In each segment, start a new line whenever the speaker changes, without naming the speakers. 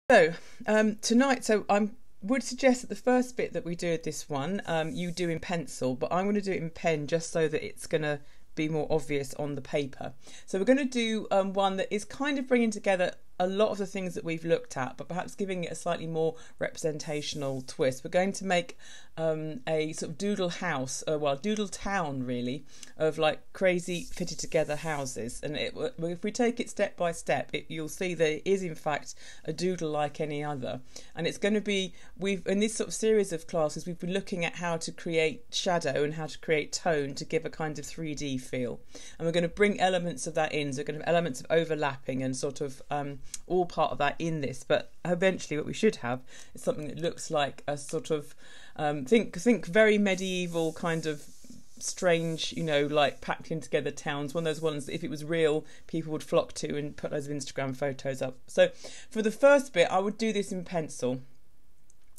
So tonight, I would suggest that the first bit that we do at this one, you do in pencil, but I'm going to do it in pen just so that it's going to be more obvious on the paper. So we're going to do one that is kind of bringing together a lot of the things that we've looked at, but perhaps giving it a slightly more representational twist. We're going to make a sort of doodle house, doodle town really, of like crazy fitted together houses. And if we take it step by step, you'll see that it is in fact a doodle like any other. And it's going to be, in this sort of series of classes, we've been looking at how to create shadow and how to create tone to give a kind of 3D feel. And we're going to bring elements of that in. So we're going to have elements of overlapping and sort of all part of that in this, but eventually what we should have is something that looks like a sort of think very medieval kind of strange, like packed in together towns, one of those ones that if it was real people would flock to and put loads of Instagram photos up. So for the first bit I would do this in pencil,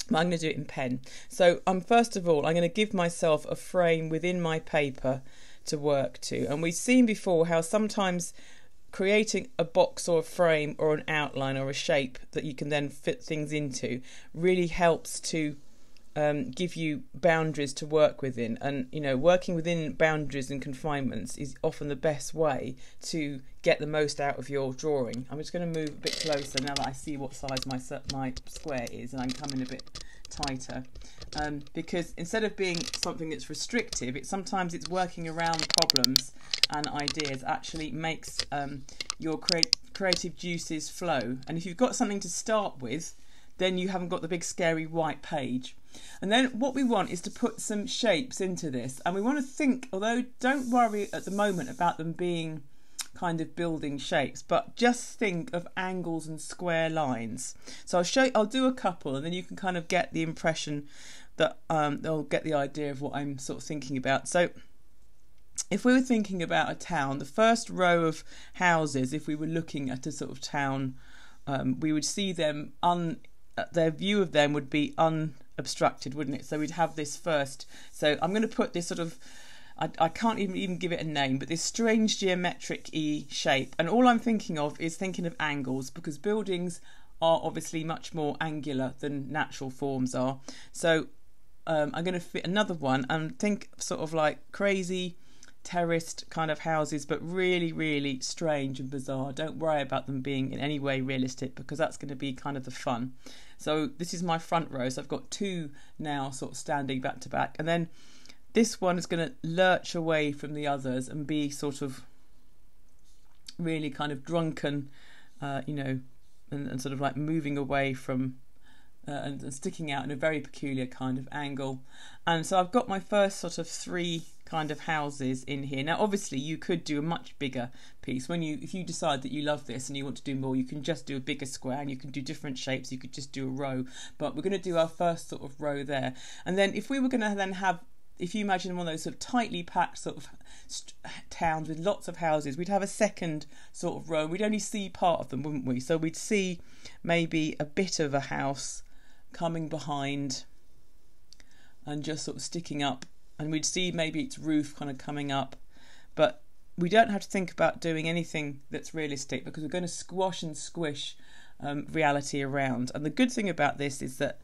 but I'm going to do it in pen. So first of all I'm going to give myself a frame within my paper to work to, and we've seen before how sometimes creating a box or a frame or an outline or a shape that you can then fit things into really helps to give you boundaries to work within. And working within boundaries and confinements is often the best way to get the most out of your drawing. I'm just going to move a bit closer now that I see what size my square is, and I can come in a bit tighter, because instead of being something that's restrictive, sometimes it's working around problems and ideas actually makes your creative juices flow. And if you've got something to start with, then you haven't got the big scary white page. And then what we want is to put some shapes into this, and we want to think, although don't worry at the moment about them being kind of building shapes, but just think of angles and square lines. So I'll do a couple, and then you can kind of get the impression that they'll get the idea of what I'm sort of thinking about. So if we were thinking about a town, the first row of houses, if we were looking at a sort of town, we would see them their view of them would be unobstructed, wouldn't it? So we'd have this first. So I'm going to put this sort of, I can't even give it a name, but this strange geometric-y shape. And all I'm thinking of is thinking of angles, because buildings are obviously much more angular than natural forms are. So I'm going to fit another one and think sort of like crazy terraced kind of houses, but really, really strange and bizarre. Don't worry about them being in any way realistic, because that's going to be kind of the fun. So this is my front row. So I've got two now sort of standing back to back. And then this one is going to lurch away from the others and be sort of really kind of drunken, and sort of like moving away from and sticking out in a very peculiar kind of angle. And so I've got my first sort of three kind of houses in here. Now obviously you could do a much bigger piece. If you decide that you love this and you want to do more, you can just do a bigger square, and you can do different shapes. You could just do a row, but we're going to do our first sort of row there. And then if we were going to then have, if you imagine one of those sort of tightly packed sort of towns with lots of houses, we'd have a second sort of row. We'd only see part of them, wouldn't we? So we'd see maybe a bit of a house coming behind and just sort of sticking up, and we'd see maybe its roof kind of coming up. But we don't have to think about doing anything that's realistic, because we're going to squash and squish reality around. And the good thing about this is that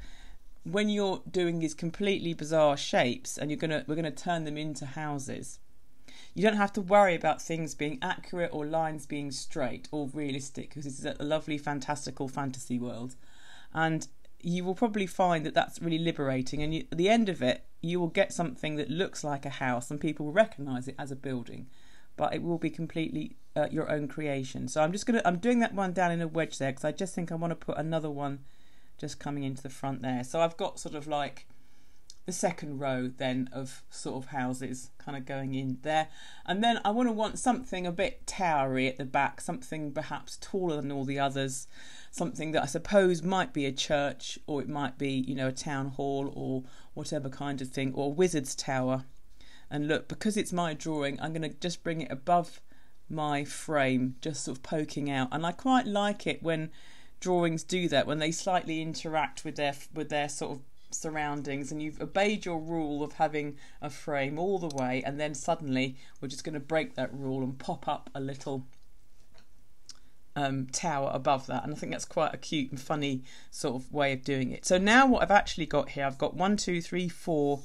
when you're doing these completely bizarre shapes and we're going to turn them into houses, you don't have to worry about things being accurate or lines being straight or realistic, because this is a lovely fantastical fantasy world. And you will probably find that that's really liberating, and at the end of it you will get something that looks like a house and people will recognise it as a building, but it will be completely your own creation. So I'm doing that one down in a wedge there, because I just think I want to put another one just coming into the front there. So I've got sort of like the second row then of sort of houses kind of going in there, and then I want something a bit towery at the back, something perhaps taller than all the others, something that I suppose might be a church, or it might be a town hall or whatever kind of thing, or a wizard's tower. And look, because it's my drawing, I'm going to just bring it above my frame, just sort of poking out. And I quite like it when drawings do that, when they slightly interact with their sort of surroundings, and you've obeyed your rule of having a frame all the way, and then suddenly we're just going to break that rule and pop up a little tower above that, and I think that's quite a cute and funny sort of way of doing it. So now what I've actually got here, I've got 1, 2, 3, 4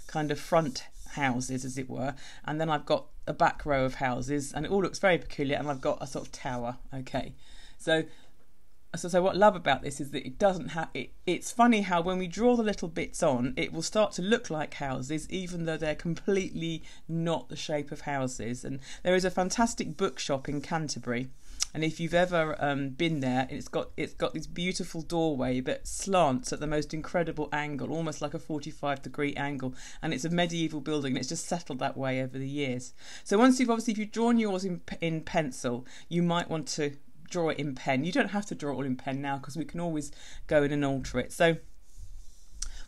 kind of front houses, as it were, and then I've got a back row of houses, and it all looks very peculiar, and I've got a sort of tower. Okay, so what I love about this is that it doesn't have it's funny how when we draw the little bits on, it will start to look like houses even though they're completely not the shape of houses. And there is a fantastic bookshop in Canterbury, and if you've ever been there, it's got this beautiful doorway that slants at the most incredible angle, almost like a 45-degree angle, and it's a medieval building, and it's just settled that way over the years. So once if you've drawn yours in pencil, you might want to draw it in pen. You don't have to draw it all in pen now, because we can always go in and alter it. So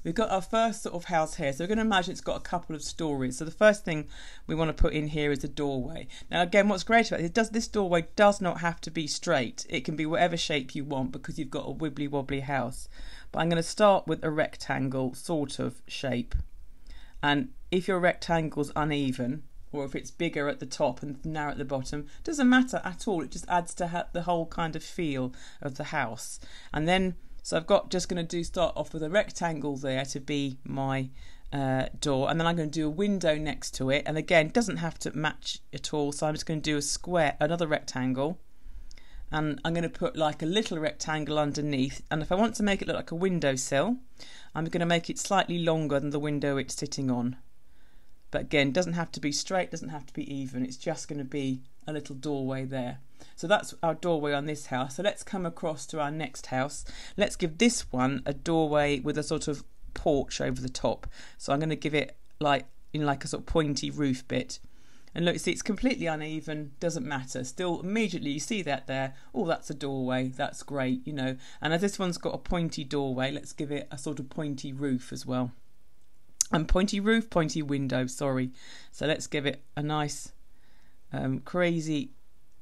we've got our first sort of house here. So we're going to imagine it's got a couple of stories. So the first thing we want to put in here is a doorway. Now again, what's great about it, this doorway does not have to be straight. It can be whatever shape you want, because you've got a wibbly wobbly house. But I'm going to start with a rectangle sort of shape. And if your rectangle's uneven, or if it's bigger at the top and narrow at the bottom, doesn't matter at all. It just adds to the whole kind of feel of the house. And then, so I've got just going to start off with a rectangle there to be my door, and then I'm going to do a window next to it. And again, it doesn't have to match at all. So I'm just going to do a square, another rectangle, and I'm going to put like a little rectangle underneath. And if I want to make it look like a windowsill, I'm going to make it slightly longer than the window it's sitting on. But again, doesn't have to be straight, doesn't have to be even. It's just going to be a little doorway there. So that's our doorway on this house. So let's come across to our next house. Let's give this one a doorway with a sort of porch over the top. So I'm going to give it like a sort of pointy roof bit. And look, you see, it's completely uneven, doesn't matter. Still, immediately you see that there. Oh, that's a doorway. That's great, you know. And as this one's got a pointy doorway, let's give it a sort of pointy roof as well. And pointy roof, pointy window, sorry. So let's give it a nice crazy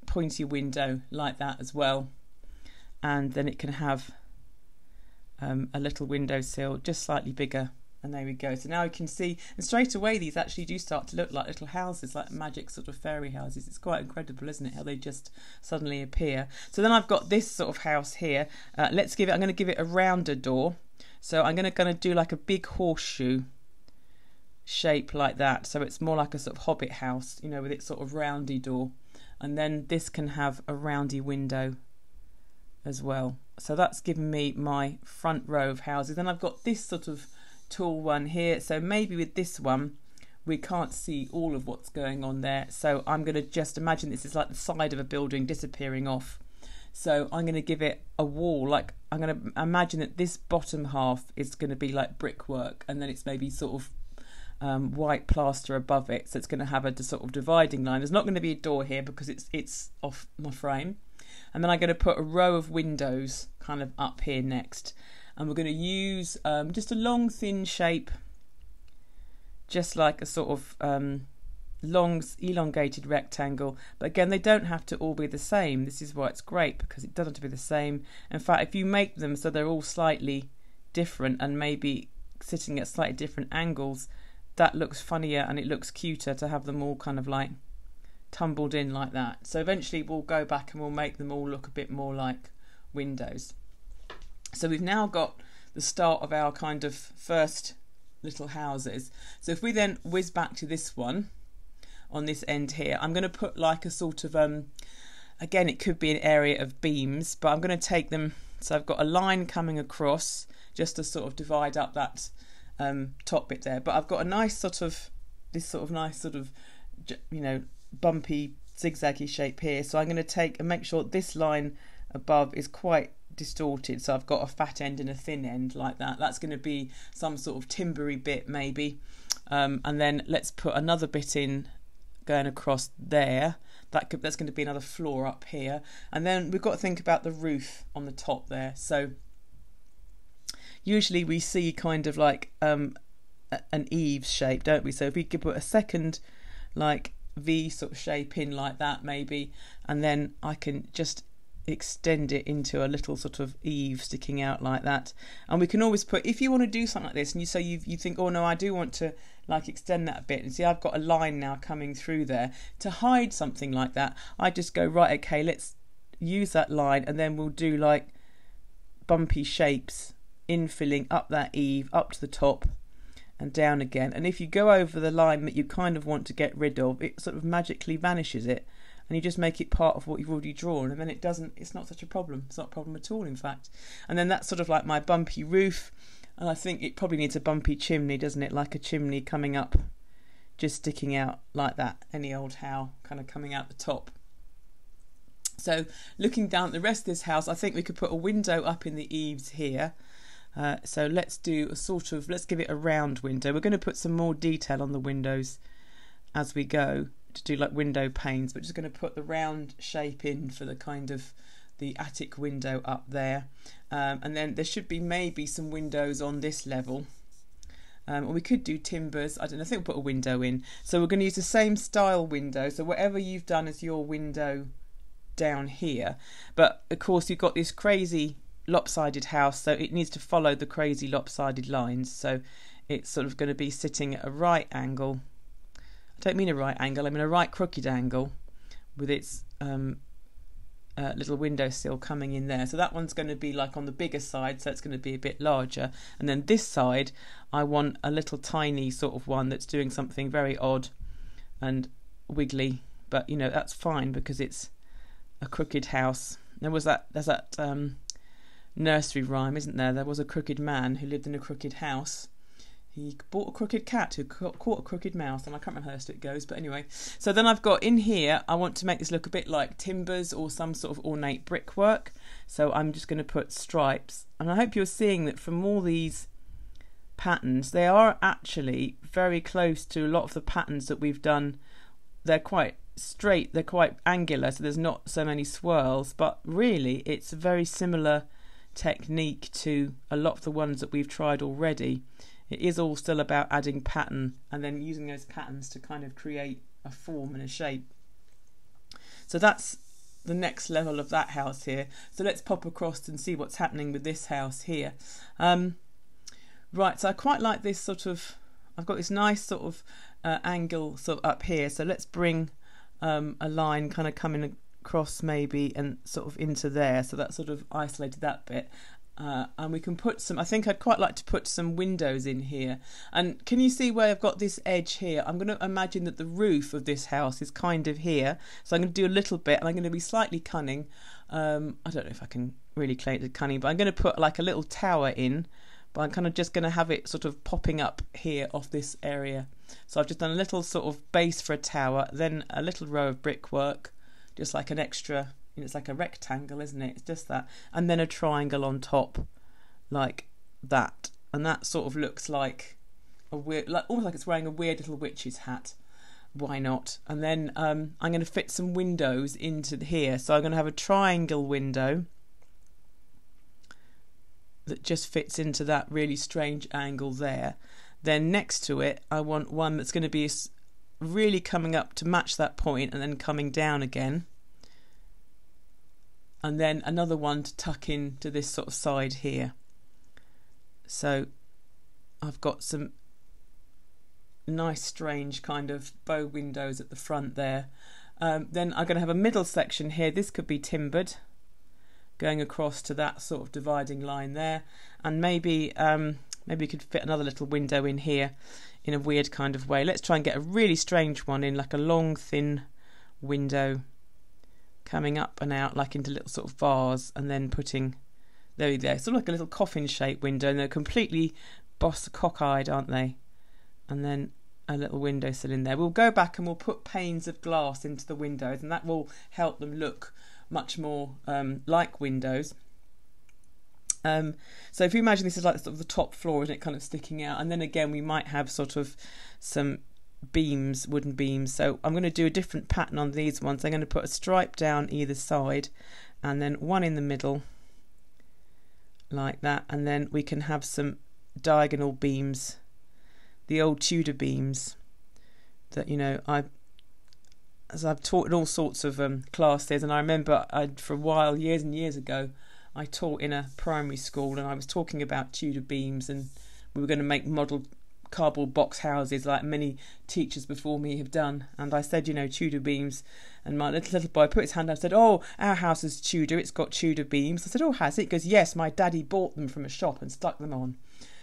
pointy window like that as well. And then it can have a little windowsill just slightly bigger. And there we go. So now you can see, and straight away these actually do start to look like little houses, like magic sort of fairy houses. It's quite incredible, isn't it, how they just suddenly appear. So then I've got this sort of house here. I'm going to give it a rounder door. So I'm going to do like a big horseshoe shape like that, so it's more like a sort of hobbit house, you know, with its sort of roundy door. And then this can have a roundy window as well. So that's given me my front row of houses. Then I've got this sort of tall one here, so maybe with this one we can't see all of what's going on there, so I'm going to just imagine this is like the side of a building disappearing off. So I'm going to give it a wall, like I'm going to imagine that this bottom half is going to be like brickwork, and then it's maybe sort of white plaster above it, so it's going to have a sort of dividing line. There's not going to be a door here because it's off my frame. And then I'm going to put a row of windows kind of up here next, and we're going to use just a long thin shape, just like a sort of long elongated rectangle. But again, they don't have to all be the same. This is why it's great, because it doesn't have to be the same. In fact, if you make them so they're all slightly different and maybe sitting at slightly different angles, that looks funnier and it looks cuter to have them all kind of like tumbled in like that. So eventually we'll go back and we'll make them all look a bit more like windows. So we've now got the start of our kind of first little houses. So if we then whiz back to this one on this end here, I'm going to put like a sort of again, it could be an area of beams, but I'm going to take them, so I've got a line coming across just to sort of divide up that top bit there. But I've got a nice sort of, this sort of nice sort of, you know, bumpy zigzaggy shape here. So I'm going to take and make sure this line above is quite distorted. So I've got a fat end and a thin end like that. That's going to be some sort of timbery bit maybe. And then let's put another bit in going across there. That's going to be another floor up here. And then we've got to think about the roof on the top there. So usually we see kind of like an eaves shape, don't we? So if we could put a second like V sort of shape in like that maybe, and then I can just extend it into a little sort of eave sticking out like that. And we can always put, if you want to do something like this and you think, oh no, I do want to like extend that a bit, and see I've got a line now coming through there, to hide something like that I just go, right, okay, let's use that line, and then we'll do like bumpy shapes, infilling up that eave, up to the top and down again. And if you go over the line that you kind of want to get rid of, it sort of magically vanishes it, and you just make it part of what you've already drawn, and then it's not such a problem. It's not a problem at all, in fact. And then that's sort of like my bumpy roof, and I think it probably needs a bumpy chimney, doesn't it? Like a chimney coming up, just sticking out like that, any old how, kind of coming out the top. So looking down at the rest of this house, I think we could put a window up in the eaves here. So let's do let's give it a round window. We're going to put some more detail on the windows as we go, to do like window panes. We're just going to put the round shape in for the kind of the attic window up there. And then there should be maybe some windows on this level. Or we could do timbers. I don't know, I think we'll put a window in. So we're going to use the same style window. So whatever you've done as your window down here. But of course you've got this crazy lopsided house, so it needs to follow the crazy lopsided lines. So it's sort of going to be sitting at a right angle. I don't mean a right angle, I mean a right crooked angle, with its little windowsill coming in there. So that one's going to be like on the bigger side, so it's going to be a bit larger. And then this side, I want a little tiny sort of one that's doing something very odd and wiggly, but you know, that's fine because it's a crooked house. There's that nursery rhyme, isn't there? There was a crooked man who lived in a crooked house. He bought a crooked cat who caught a crooked mouse, and I can't remember how it goes, but anyway. So then I've got in here, I want to make this look a bit like timbers or some sort of ornate brickwork. So I'm just going to put stripes, and I hope you're seeing that from all these patterns, they are actually very close to a lot of the patterns that we've done. They're quite straight, they're quite angular, so there's not so many swirls, but really it's a very similar technique to a lot of the ones that we've tried already. It is all still about adding pattern and then using those patterns to kind of create a form and a shape. So that's the next level of that house here. So let's pop across and see what's happening with this house here. Right, so I quite like this sort of, I've got this nice sort of angle sort of up here. So let's bring a line kind of coming across maybe and sort of into there. So that sort of isolated that bit. And we can put some, I think I'd quite like to put some windows in here. And can you see where I've got this edge here? I'm going to imagine that the roof of this house is kind of here. So I'm going to do a little bit, and I'm going to be slightly cunning. I don't know if I can really claim it cunning, but I'm going to put like a little tower in, but I'm kind of just going to have it sort of popping up here off this area. So I've just done a little sort of base for a tower, then a little row of brickwork, just like an extra. It's like a rectangle, isn't it? It's just that. And then a triangle on top, like that. And that sort of looks like a weird, like almost like it's wearing a weird little witch's hat. Why not? And then I'm going to fit some windows into here. So I'm going to have a triangle window that just fits into that really strange angle there. Then next to it, I want one that's going to be really coming up to match that point and then coming down again. And then another one to tuck in to this sort of side here. So I've got some nice strange kind of bow windows at the front there. Then I'm going to have a middle section here. This could be timbered, going across to that sort of dividing line there. And maybe we could fit another little window in here in a weird kind of way. Let's try and get a really strange one in, like a long thin window coming up and out like into little sort of vase, and then putting, there you go, sort of like a little coffin shaped window, and they're completely cockeyed, aren't they? And then a little windowsill in there. We'll go back and we'll put panes of glass into the windows, and that will help them look much more like windows. So if you imagine this is like sort of the top floor, isn't it, kind of sticking out, and then again we might have sort of some beams, wooden beams. So I'm going to do a different pattern on these ones. I'm going to put a stripe down either side and then one in the middle like that, and then we can have some diagonal beams, the old Tudor beams that, you know, as I've taught in all sorts of classes, and I remember for a while, years and years ago, I taught in a primary school and I was talking about Tudor beams, and we were going to make model cardboard box houses like many teachers before me have done. And I said, you know, Tudor beams, and my little boy put his hand up and said, oh, our house is Tudor, it's got Tudor beams. I said, oh, has it? He goes, yes, my daddy bought them from a shop and stuck them on.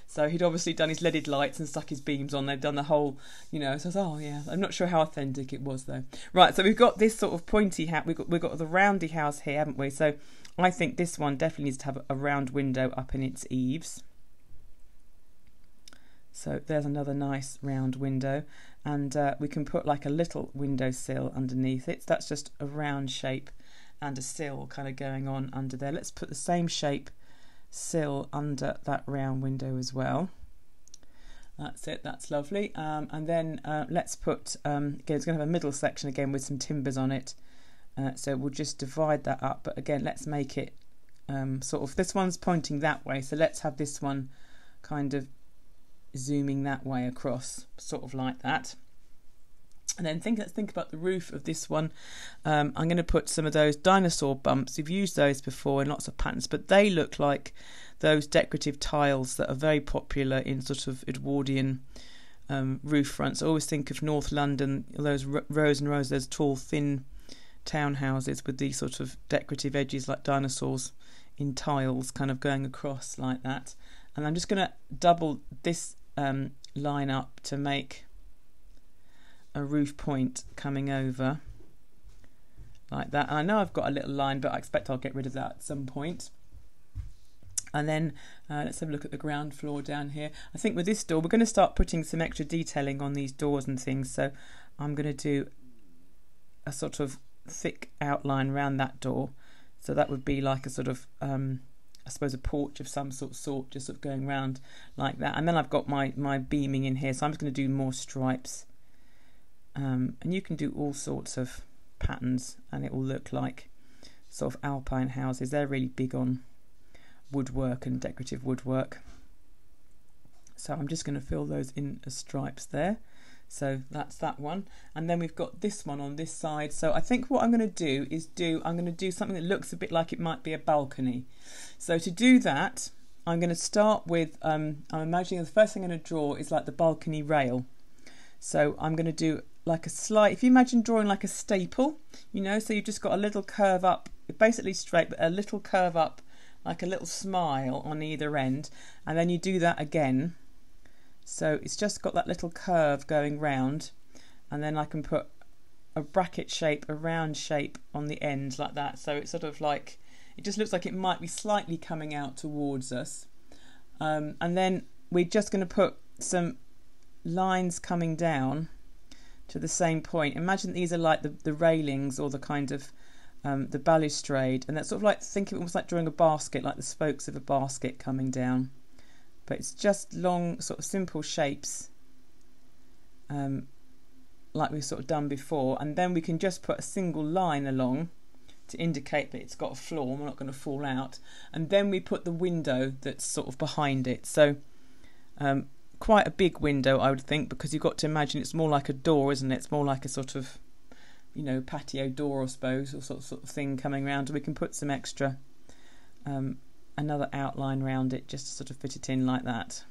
So he'd obviously done his leaded lights and stuck his beams on. They'd done the whole, you know. So I was, oh yeah, I'm not sure how authentic it was though. Right, so we've got this sort of pointy hat. We've got the roundy house here, haven't we? So I think this one definitely needs to have a round window up in its eaves. So there's another nice round window, and we can put like a little windowsill underneath it. That's just a round shape and a sill kind of going on under there. Let's put the same shape sill under that round window as well. That's it, that's lovely. And then let's put, again, it's going to have a middle section again with some timbers on it. So we'll just divide that up. But again, let's make it sort of, this one's pointing that way. So let's have this one kind of zooming that way across, sort of like that. And then let's think about the roof of this one. I'm going to put some of those dinosaur bumps. We've used those before in lots of patterns, but they look like those decorative tiles that are very popular in sort of Edwardian roof fronts. I always think of North London, those rows and rows, those tall, thin townhouses with these sort of decorative edges like dinosaurs in tiles kind of going across like that. And I'm just going to double this line up to make a roof point coming over like that. And I know I've got a little line, but I expect I'll get rid of that at some point. And then let's have a look at the ground floor down here. I think with this door we're going to start putting some extra detailing on these doors and things, so I'm going to do a sort of thick outline around that door. So that would be like a sort of I suppose a porch of some sort, just sort of going round like that. And then I've got my beaming in here, so I'm just going to do more stripes. And you can do all sorts of patterns and it will look like sort of alpine houses. They're really big on woodwork and decorative woodwork. So I'm just going to fill those in as stripes there. So that's that one. And then we've got this one on this side. So I think what I'm going to do is I'm going to do something that looks a bit like it might be a balcony. So to do that, I'm going to start with, I'm imagining the first thing I'm going to draw is like the balcony rail. So I'm going to do like a slight, if you imagine drawing like a staple, you know, so you've just got a little curve up, basically straight, but a little curve up, like a little smile on either end. And then you do that again. So it's just got that little curve going round, and then I can put a bracket shape, a round shape on the end like that. So it's sort of like, it just looks like it might be slightly coming out towards us. And then we're just going to put some lines coming down to the same point. Imagine these are like the railings or the kind of the balustrade, and that's sort of like, think of it almost like drawing a basket, like the spokes of a basket coming down. But it's just long, sort of simple shapes, like we've sort of done before. And then we can just put a single line along to indicate that it's got a floor, we're not going to fall out. And then we put the window that's sort of behind it. So quite a big window, I would think, because you've got to imagine it's more like a door, isn't it? It's more like a sort of, you know, patio door, I suppose, or sort of thing coming around. And we can put some extra another outline around it just to sort of fit it in like that,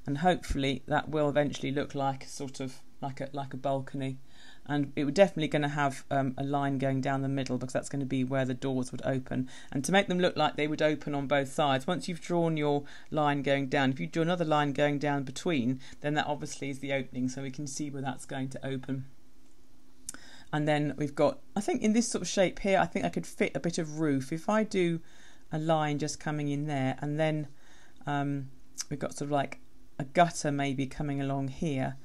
and hopefully that will eventually look like a sort of like a balcony. And it would definitely going to have a line going down the middle, because that's going to be where the doors would open. And to make them look like they would open on both sides, once you've drawn your line going down, if you draw another line going down between, then that obviously is the opening, so we can see where that's going to open. And then we've got, I think in this sort of shape here, I think I could fit a bit of roof if I do a line just coming in there, and then we've got sort of like a gutter maybe coming along here,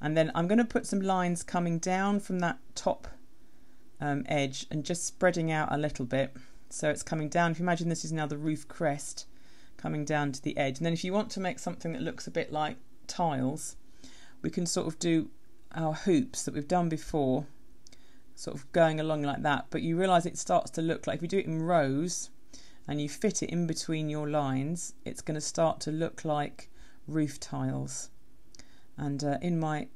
and then I'm going to put some lines coming down from that top edge and just spreading out a little bit, so it's coming down. If you imagine this is now the roof crest coming down to the edge, and then if you want to make something that looks a bit like tiles, we can sort of do our hoops that we've done before, sort of going along like that. But you realise it starts to look like, if you do it in rows and you fit it in between your lines, it's going to start to look like roof tiles. And to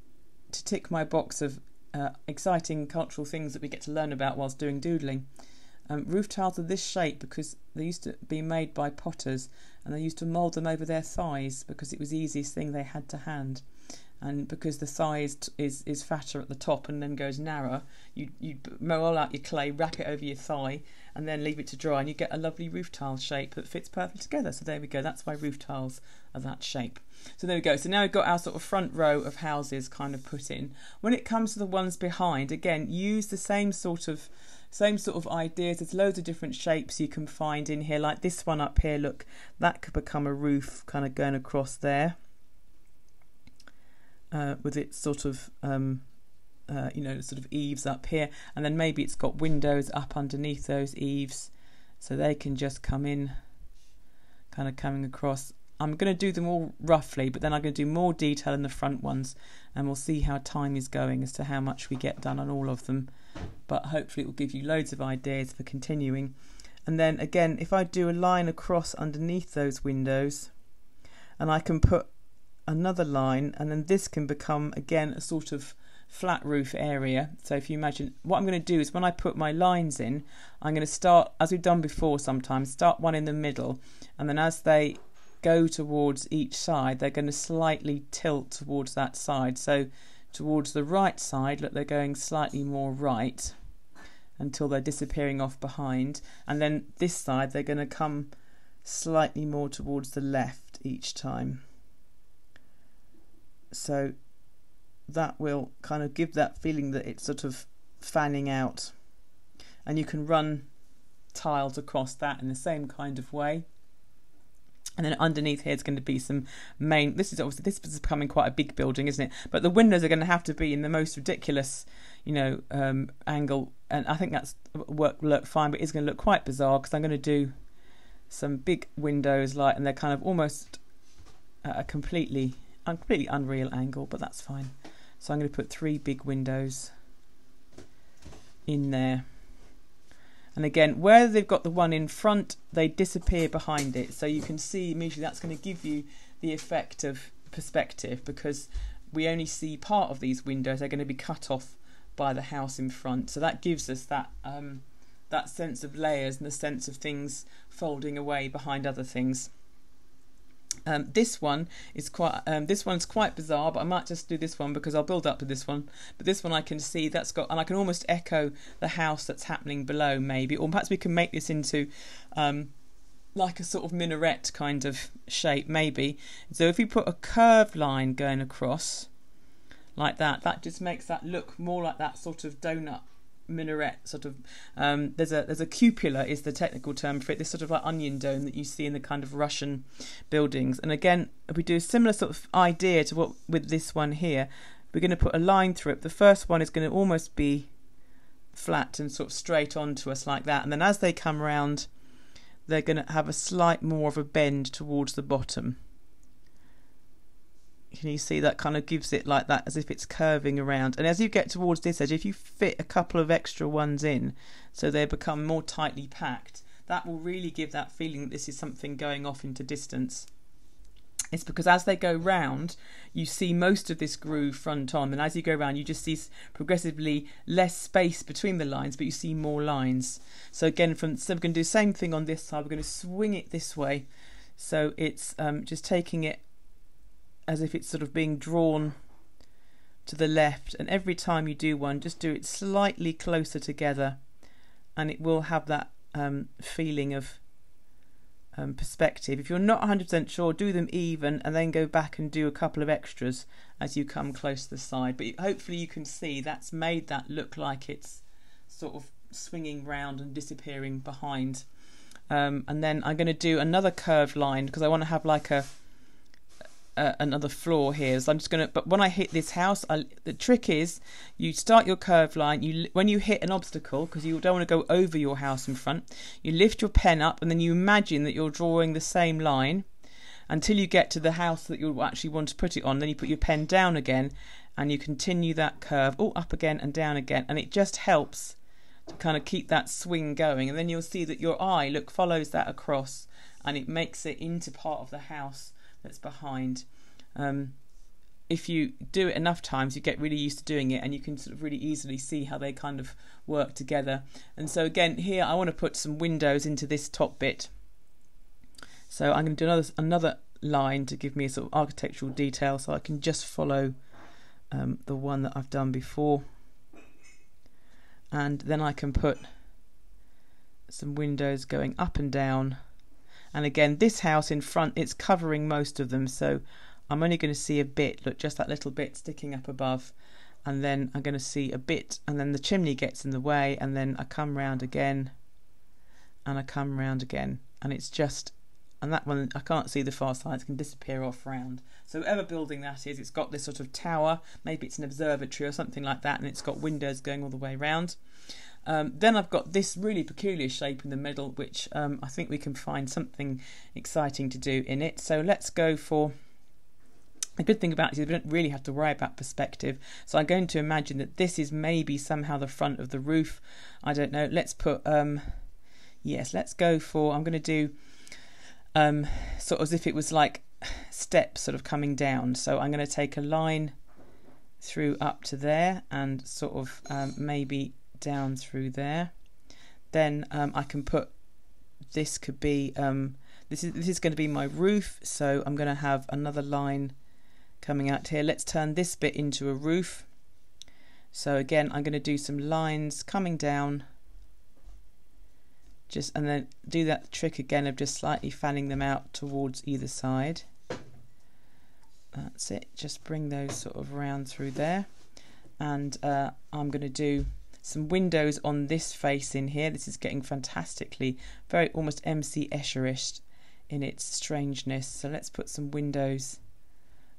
tick my box of exciting cultural things that we get to learn about whilst doing doodling, Roof tiles are this shape because they used to be made by potters, and they used to mould them over their thighs because it was the easiest thing they had to hand. And because the thigh is fatter at the top and then goes narrower, you roll out your clay, wrap it over your thigh, and then leave it to dry, and you get a lovely roof tile shape that fits perfectly together. So there we go. That's why roof tiles are that shape. So there we go. So now we've got our sort of front row of houses kind of put in. When it comes to the ones behind, again, use the same sort of ideas. There's loads of different shapes you can find in here, like this one up here. Look, that could become a roof kind of going across there. With its sort of, sort of eaves up here, and then maybe it's got windows up underneath those eaves, so they can just come in, kind of coming across. I'm going to do them all roughly, but then I'm going to do more detail in the front ones, and we'll see how time is going as to how much we get done on all of them. But hopefully it will give you loads of ideas for continuing. And then again, if I do a line across underneath those windows, and I can put another line, and then this can become again a sort of flat roof area. So if you imagine, what I'm going to do is when I put my lines in, I'm going to start, as we've done before sometimes, start one in the middle, and then as they go towards each side, they're going to slightly tilt towards that side. So towards the right side, look, they're going slightly more right until they're disappearing off behind, and then this side they're going to come slightly more towards the left each time. So that will kind of give that feeling that it's sort of fanning out, and you can run tiles across that in the same kind of way. And then underneath here is going to be some main, this is becoming quite a big building, isn't it? But the windows are going to have to be in the most ridiculous, angle, and I think that's look fine, but it's going to look quite bizarre because I'm going to do some big windows, and they're kind of almost a completely unreal angle, but that's fine. So I'm going to put 3 big windows in there, and again, where they've got the one in front, they disappear behind it, so you can see immediately that's going to give you the effect of perspective, because we only see part of these windows. They're going to be cut off by the house in front, so that gives us that that sense of layers and the sense of things folding away behind other things. This one is quite bizarre, but I might just do this one because I'll build up to this one. But this one I can see that's got, and I can almost echo the house that's happening below, maybe, or perhaps we can make this into like a sort of minaret kind of shape, maybe. So if we put a curved line going across like that, that just makes that look more like that sort of donut minaret sort of. There's a cupola is the technical term for it, this sort of like onion dome that you see in the kind of Russian buildings. And again, if we do a similar sort of idea to what with this one here, we're going to put a line through it. The first one is going to almost be flat and sort of straight onto us like that, and then as they come around, they're going to have a slight more of a bend towards the bottom. Can you see that kind of gives it like that, as if it's curving around? And as you get towards this edge, if you fit a couple of extra ones in so they become more tightly packed, that will really give that feeling that this is something going off into distance. It's because as they go round, you see most of this groove front on, and as you go round, you just see progressively less space between the lines, but you see more lines. So again, so we're going to do the same thing on this side. We're going to swing it this way, so it's just taking it as if it's sort of being drawn to the left, and every time you do one, just do it slightly closer together, and it will have that feeling of perspective. If you're not 100% sure, do them even and then go back and do a couple of extras as you come close to the side. But hopefully you can see that's made that look like it's sort of swinging round and disappearing behind. And then I'm going to do another curved line because I want to have like another floor here. So I'm just going to, but when I hit this house, the trick is you start your curved line, when you hit an obstacle, because you don't want to go over your house in front, you lift your pen up and then you imagine that you're drawing the same line until you get to the house that you actually want to put it on. Then you put your pen down again and you continue that curve, up again and down again, and it just helps to kind of keep that swing going. And then you'll see that your eye follows that across, and it makes it into part of the house that's behind. if you do it enough times, you get really used to doing it, and you can sort of really easily see how they kind of work together. And so again, here I want to put some windows into this top bit. So I'm going to do another line to give me a sort of architectural detail, so I can just follow the one that I've done before. And then I can put some windows going up and down. And again, this house in front, it's covering most of them, so I'm only going to see a bit, look, just that little bit sticking up above, and then I'm going to see a bit, and then the chimney gets in the way, and then I come round again, and I come round again, and it's just, and that one I can't see the far sides, it can disappear off round. So whatever building that is, it's got this sort of tower, maybe it's an observatory or something like that, and it's got windows going all the way round. Then I've got this really peculiar shape in the middle, which I think we can find something exciting to do in it. So let's go for, the good thing about it is we don't really have to worry about perspective. So I'm going to imagine that this is maybe somehow the front of the roof. I don't know. Let's put, yes, let's go for, I'm going to do sort of as if it was like steps sort of coming down. So I'm going to take a line through up to there and sort of maybe down through there. Then I can put, this could be, this is going to be my roof. So I'm going to have another line coming out here. Let's turn this bit into a roof. So again, I'm going to do some lines coming down, just, and then do that trick again of just slightly fanning them out towards either side. That's it, just bring those sort of round through there. And I'm going to do some windows on this face in here. This is getting fantastically, very almost MC Escher-ish in its strangeness. So let's put some windows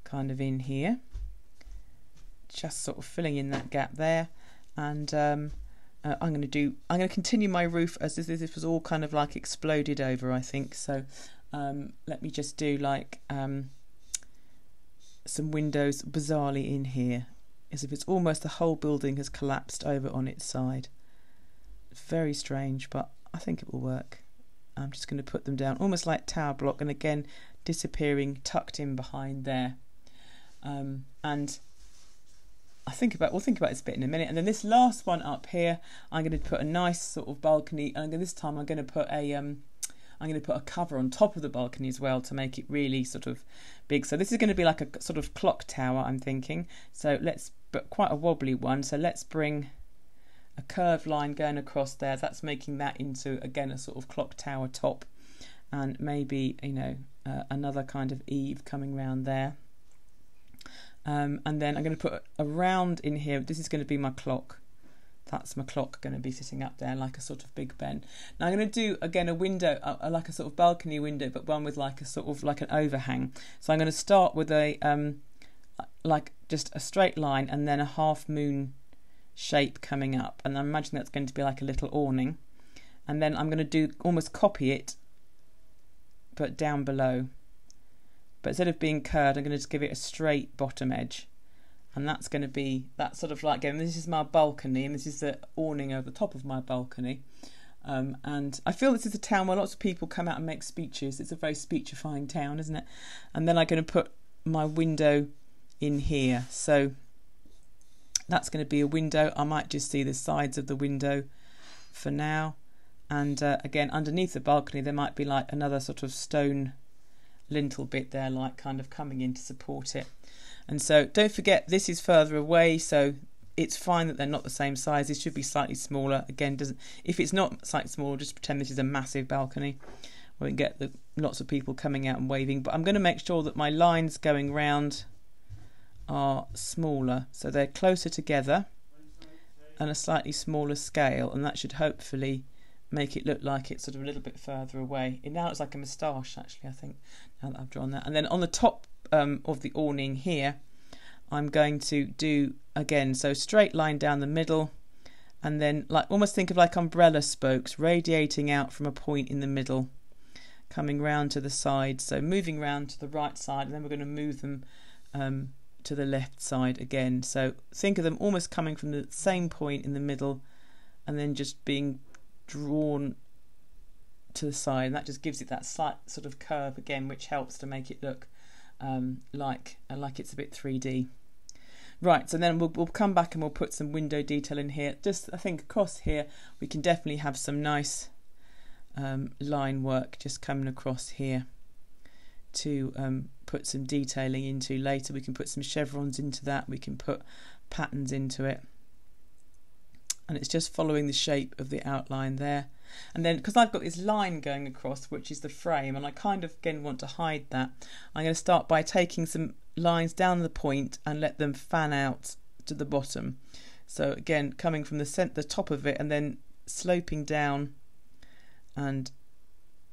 kind of in here, just sort of filling in that gap there. And I'm going to continue my roof as if this was all kind of like exploded over, I think. So let me just do like some windows bizarrely in here, as if it's almost the whole building has collapsed over on its side. Very strange, but I think it will work. I'm just going to put them down almost like tower block, and again disappearing tucked in behind there. And we'll think about this bit in a minute. And then this last one up here, I'm going to put a nice sort of balcony, and this time I'm going to put a cover on top of the balcony as well to make it really sort of big. So this is going to be like a sort of clock tower, I'm thinking. So but quite a wobbly one. So let's bring a curved line going across there. That's making that into, again, a sort of clock tower top, and maybe, you know, another kind of eave coming round there. And then I'm going to put a round in here. This is going to be my clock. That's my clock going to be sitting up there like a sort of Big Ben. Now I'm going to do again a window, like a sort of balcony window, but one with like a sort of like an overhang. So I'm going to start with a like just a straight line and then a half moon shape coming up, and I imagine that's going to be like a little awning. And then I'm going to do almost copy it, but down below. But instead of being curved, I'm going to just give it a straight bottom edge. And that's going to be, that sort of like, again, this is my balcony, and this is the awning over the top of my balcony. And I feel this is a town where lots of people come out and make speeches. It's a very speechifying town, isn't it? And then I'm going to put my window in here. So that's going to be a window. I might just see the sides of the window for now. And again, underneath the balcony, there might be like another sort of stone lintel bit there, like kind of coming in to support it. And so don't forget, this is further away, so it's fine that they're not the same size. This should be slightly smaller. Again, if it's not slightly smaller, just pretend this is a massive balcony where we can get lots of people coming out and waving. But I'm going to make sure that my lines going round are smaller, so they're closer together and a slightly smaller scale, and that should hopefully make it look like it's sort of a little bit further away. It now looks like a moustache, actually, I think, now that I've drawn that. And then on the top of the awning here, I'm going to do, again, so straight line down the middle, and then like almost think of like umbrella spokes radiating out from a point in the middle, coming round to the side. So moving round to the right side, and then we're going to move them to the left side again. So think of them almost coming from the same point in the middle, and then just being drawn to the side, and that just gives it that slight sort of curve again, which helps to make it look like it's a bit 3D. Right, so then we'll come back and we'll put some window detail in here. Just, I think across here we can definitely have some nice line work just coming across here to put some detailing into later. We can put some chevrons into that, we can put patterns into it, and it's just following the shape of the outline there. And then because I've got this line going across, which is the frame, and I kind of again want to hide that, I'm going to start by taking some lines down the point and let them fan out to the bottom. So again, coming from the top of it and then sloping down and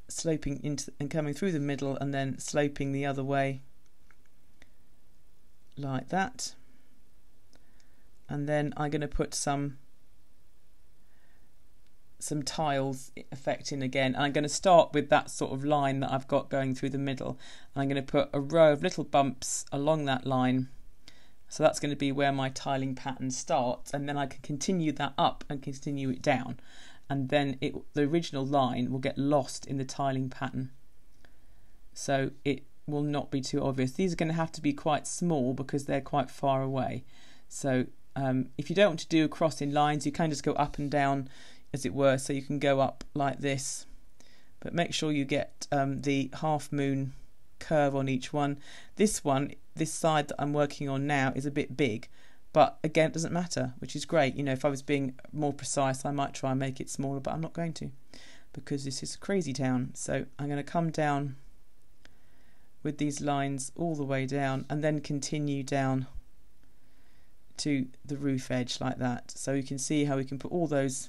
sloping into and coming through the middle and then sloping the other way like that. And then I'm going to put some tiles effect in again, and I'm going to start with that sort of line that I've got going through the middle, and I'm going to put a row of little bumps along that line, so that's going to be where my tiling pattern starts, and then I can continue that up and continue it down, and then the original line will get lost in the tiling pattern, so it will not be too obvious. These are going to have to be quite small because they're quite far away, so if you don't want to do across in lines, you can just go up and down, as it were, so you can go up like this, but make sure you get the half moon curve on each one. This side that I'm working on now is a bit big, but again it doesn't matter, which is great. You know, if I was being more precise I might try and make it smaller, but I'm not going to, because this is a crazy town. So I'm going to come down with these lines all the way down and then continue down to the roof edge like that, so you can see how we can put all those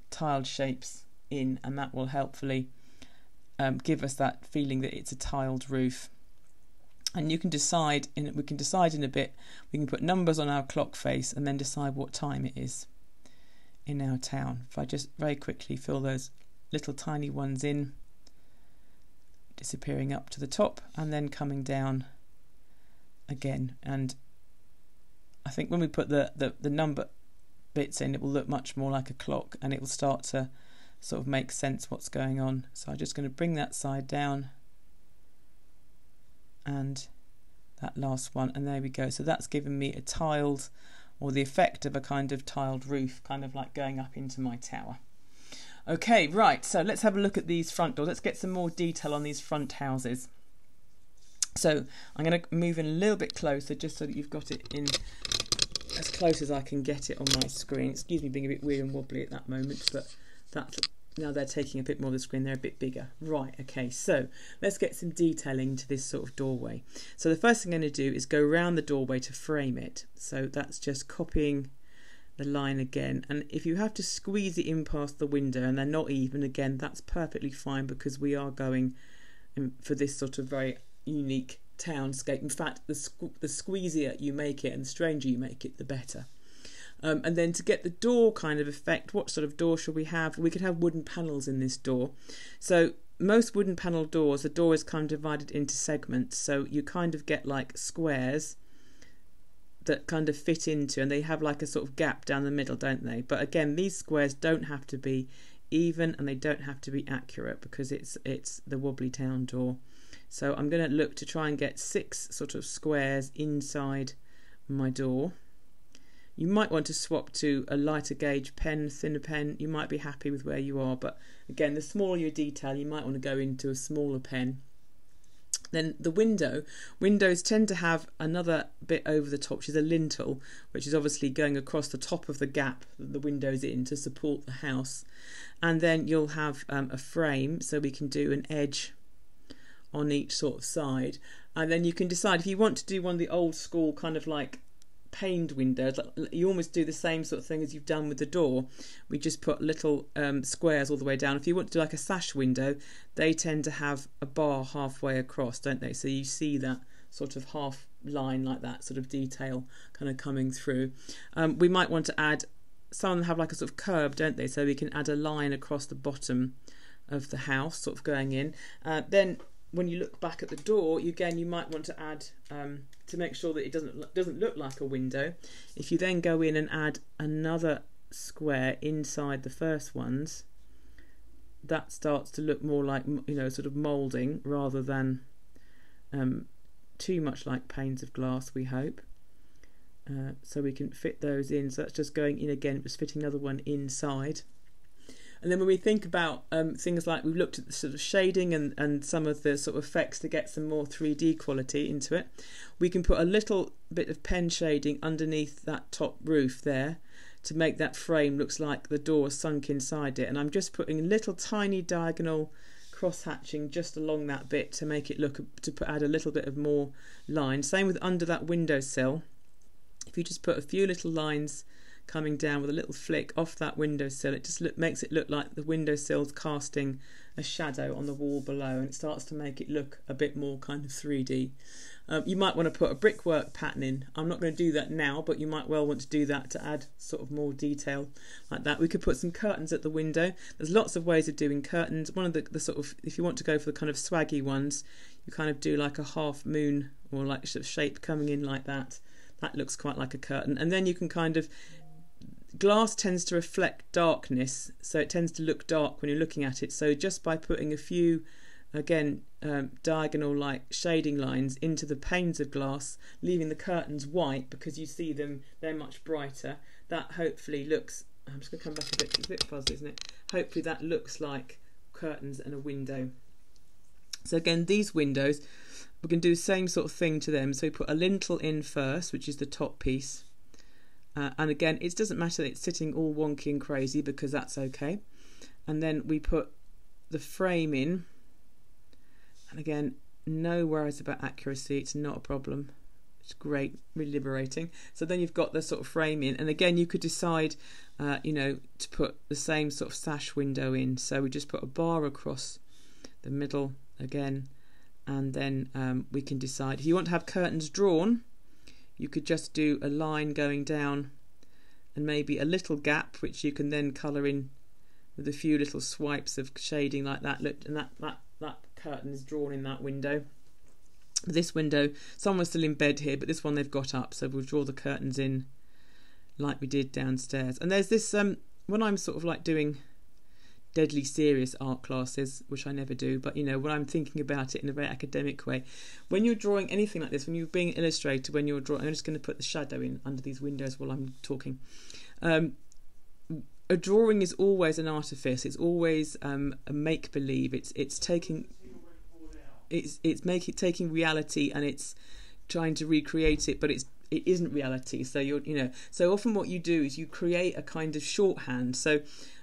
tiled shapes in, and that will helpfully give us that feeling that it's a tiled roof. And you can decide in a bit, we can put numbers on our clock face and then decide what time it is in our town. If I just very quickly fill those little tiny ones in, disappearing up to the top and then coming down again, and I think when we put the number bits in, it will look much more like a clock, and it will start to sort of make sense what's going on. So I'm just going to bring that side down and that last one, and there we go. So that's given me a tiled, or the effect of a kind of tiled roof, kind of like going up into my tower. Okay, right, so let's have a look at these front doors. Let's get some more detail on these front houses. So I'm going to move in a little bit closer just so that you've got it in as close as I can get it on my screen. Excuse me being a bit weird and wobbly at that moment, but that's, now they're taking a bit more of the screen, they're a bit bigger. Right, okay, so let's get some detailing to this sort of doorway. So the first thing I'm going to do is go around the doorway to frame it. So that's just copying the line again, and if you have to squeeze it in past the window and they're not even, again, that's perfectly fine, because we are going for this sort of very unique townscape. In fact, the squeezier you make it and the stranger you make it, the better. And then to get the door kind of effect, what sort of door should we have? We could have wooden panels in this door. So most wooden panel doors, the door is kind of divided into segments, so you kind of get like squares that kind of fit into, and they have like a sort of gap down the middle, don't they? But again, these squares don't have to be even and they don't have to be accurate, because it's the wobbly town door. So I'm going to look to try and get 6 sort of squares inside my door. You might want to swap to a lighter gauge pen, thinner pen. You might be happy with where you are, but again, the smaller your detail, you might want to go into a smaller pen. Then the windows tend to have another bit over the top, which is a lintel, which is obviously going across the top of the gap that the window's in to support the house. And then you'll have a frame, so we can do an edge on each sort of side, and then you can decide if you want to do one of the old school kind of like paned windows. You almost do the same sort of thing as you've done with the door. We just put little squares all the way down. If you want to do like a sash window, they tend to have a bar halfway across, don't they? So you see that sort of half line like that sort of detail kind of coming through. We might want to add, some of them have like a sort of curve, don't they? So we can add a line across the bottom of the house sort of going in. Then when you look back at the door, you might want to add, to make sure that it doesn't look like a window, if you then go in and add another square inside the first ones, that starts to look more like, you know, sort of moulding rather than too much like panes of glass, we hope. So we can fit those in. So that's just going in again, just fitting another one inside. And then when we think about things like, we've looked at the sort of shading and some of the sort of effects to get some more 3D quality into it, we can put a little bit of pen shading underneath that top roof there to make that frame looks like the door sunk inside it. And I'm just putting little tiny diagonal cross hatching just along that bit to make it look, add a little bit of more line. Same with under that windowsill. If you just put a few little lines coming down with a little flick off that windowsill, it just makes it look like the windowsill's casting a shadow on the wall below, and it starts to make it look a bit more kind of 3D. You might want to put a brickwork pattern in. I'm not going to do that now, but you might well want to do that to add sort of more detail like that. We could put some curtains at the window. There's lots of ways of doing curtains. One of the sort of, if you want to go for the kind of swaggy ones, you kind of do like a half moon or like sort of shape coming in like that. That looks quite like a curtain. And then you can kind of, glass tends to reflect darkness, so it tends to look dark when you're looking at it. So just by putting a few, again, diagonal like shading lines into the panes of glass, leaving the curtains white because you see them, they're much brighter, that hopefully looks, I'm just going to come back a bit, it's a bit fuzzy, isn't it? Hopefully that looks like curtains and a window. So again, these windows, we're going to do the same sort of thing to them. So we put a lintel in first, which is the top piece. And again, it doesn't matter that it's sitting all wonky and crazy because that's okay. And then we put the frame in. And again, no worries about accuracy. It's not a problem. It's great, really liberating. So then you've got the sort of frame in. And again, you could decide, you know, to put the same sort of sash window in. So we just put a bar across the middle again. And then we can decide. If you want to have curtains drawn, you could just do a line going down and maybe a little gap, which you can then colour in with a few little swipes of shading like that. Look, and that curtain is drawn in that window. This window, someone's still in bed here, but this one they've got up, so we'll draw the curtains in like we did downstairs. And there's this, when I'm sort of like doing deadly serious art classes, which I never do, but you know, when I'm thinking about it in a very academic way, when you're drawing anything like this, when you're being an illustrator, when you're drawing, I'm just going to put the shadow in under these windows while I'm talking. A drawing is always an artifice. It's always a make-believe. It's taking taking reality and it's trying to recreate it, but it isn't reality. So so often what you do is you create a kind of shorthand. So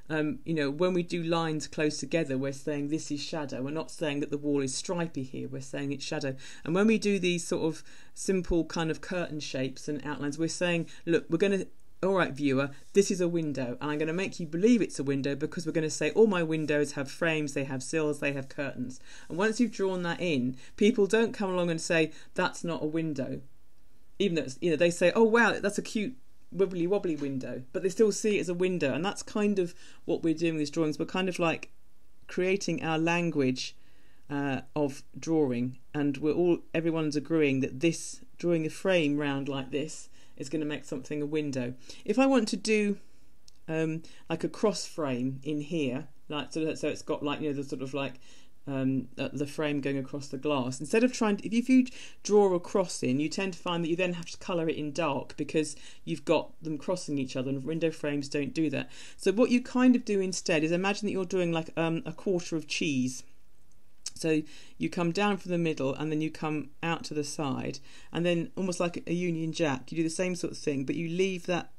you know, when we do lines close together, we're saying this is shadow. We're not saying that the wall is stripy here. We're saying it's shadow. And when we do these sort of simple kind of curtain shapes and outlines, we're saying, look, we're going to, all right, viewer, this is a window. And I'm going to make you believe it's a window because we're going to say all my windows have frames, they have sills, they have curtains. And once you've drawn that in, people don't come along and say, that's not a window. Even though, you know, they say, oh, wow, that's a cute wibbly wobbly window, but they still see it as a window. And that's kind of what we're doing with these drawings. We're kind of like creating our language of drawing, and everyone's agreeing that this, drawing a frame round like this, is going to make something a window. If I want to do like a cross frame in here, like so it's got like, you know, the sort of like the frame going across the glass, instead of trying to, if you draw a cross in, you tend to find that you then have to colour it in dark because you've got them crossing each other, and window frames don't do that. So what you kind of do instead is imagine that you're doing like a quarter of cheese. So you come down from the middle and then you come out to the side, and then almost like a Union Jack, you do the same sort of thing, but you leave that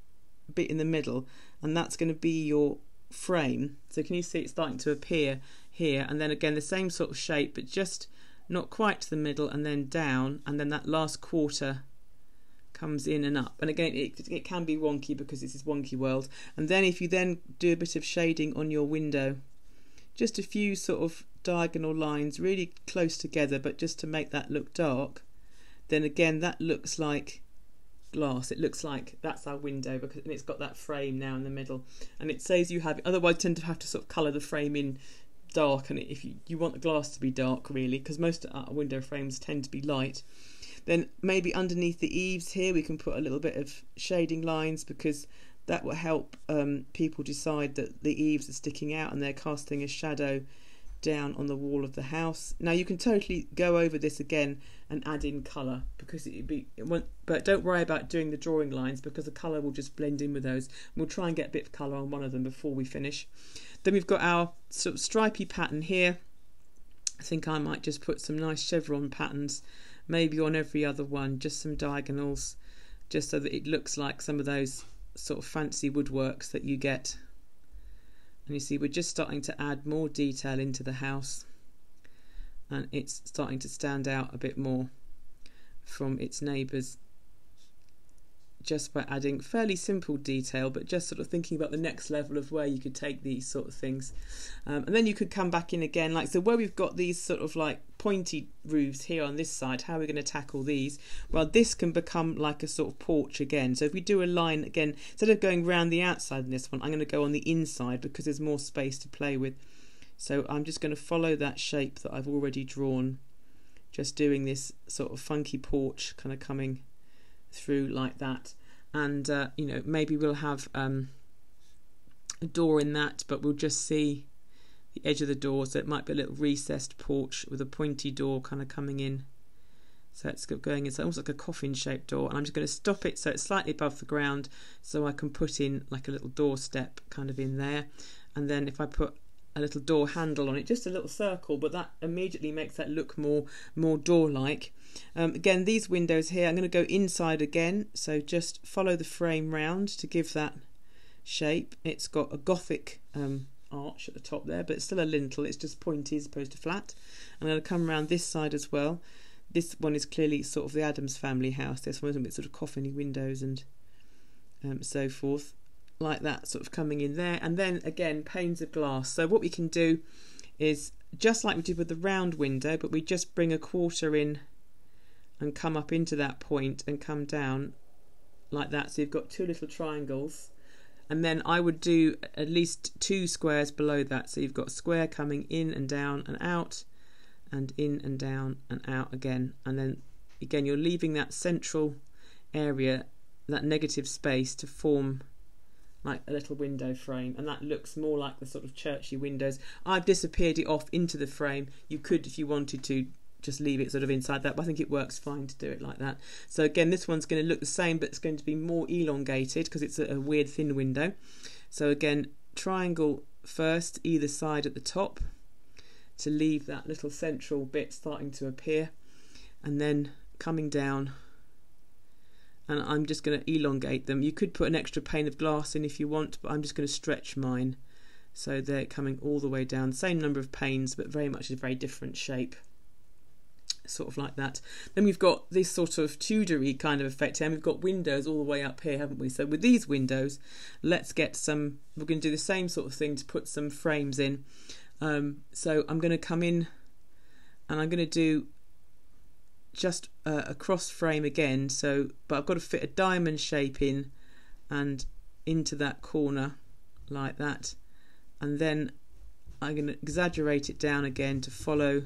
bit in the middle, and that's going to be your frame. So can you see it's starting to appear here? And then again the same sort of shape, but just not quite to the middle, and then down, and then that last quarter comes in and up. And again, it can be wonky because this is wonky world. And then if you then do a bit of shading on your window, just a few sort of diagonal lines really close together, but just to make that look dark, then again that looks like glass. It looks like that's our window because it's got that frame now in the middle, and it saves you have, otherwise tend to have to sort of colour the frame in dark, and if you want the glass to be dark really, because most window frames tend to be light. Then maybe underneath the eaves here we can put a little bit of shading lines, because that will help people decide that the eaves are sticking out and they're casting a shadow down on the wall of the house. Now you can totally go over this again and add in colour, because but don't worry about doing the drawing lines, because the colour will just blend in with those. We'll try and get a bit of colour on one of them before we finish. Then we've got our sort of stripy pattern here. I think I might just put some nice chevron patterns, maybe on every other one, just some diagonals, just so that it looks like some of those sort of fancy woodworks that you get. And you see we're just starting to add more detail into the house, and it's starting to stand out a bit more from its neighbours, just by adding fairly simple detail, but just sort of thinking about the next level of where you could take these sort of things. And then you could come back in again, like so where we've got these sort of like pointy roofs here on this side, how are we going to tackle these? Well, this can become like a sort of porch again. So if we do a line again, instead of going round the outside in this one, I'm going to go on the inside because there's more space to play with. So I'm just going to follow that shape that I've already drawn, just doing this sort of funky porch kind of coming through like that. And you know, maybe we'll have a door in that, but we'll just see the edge of the door, so it might be a little recessed porch with a pointy door kind of coming in. So it's going, it's almost like a coffin shaped door, and I'm just going to stop it so it's slightly above the ground, so I can put in like a little doorstep kind of in there. And then if I put a little door handle on it, just a little circle, but that immediately makes that look more door-like. Again, these windows here, I'm going to go inside again, so just follow the frame round to give that shape. It's got a Gothic arch at the top there, but it's still a lintel, it's just pointy as opposed to flat. I'm going to come around this side as well. This one is clearly sort of the Addams family house. This one's a bit sort of coffiny windows and so forth, like that, sort of coming in there. And then again, panes of glass. So what we can do is just like we did with the round window, but we just bring a quarter in and come up into that point and come down like that. So you've got two little triangles, and then I would do at least two squares below that. So you've got a square coming in and down and out, and in and down and out again. And then again, you're leaving that central area, that negative space, to form like a little window frame, and that looks more like the sort of churchy windows. I've disappeared it off into the frame. You could, if you wanted to, just leave it sort of inside that, but I think it works fine to do it like that. So again, this one's going to look the same, but it's going to be more elongated because it's a weird thin window. So again, triangle first either side at the top to leave that little central bit starting to appear, and then coming down, and I'm just going to elongate them. You could put an extra pane of glass in if you want, but I'm just going to stretch mine so they're coming all the way down, same number of panes, but very much a very different shape, sort of like that. Then we've got this sort of Tudor-y kind of effect here, and we've got windows all the way up here, haven't we? So with these windows, let's get some, we're going to do the same sort of thing to put some frames in. So I'm going to come in and I'm going to do just a cross frame again, so but I've got to fit a diamond shape in and into that corner like that, and then I'm going to exaggerate it down again to follow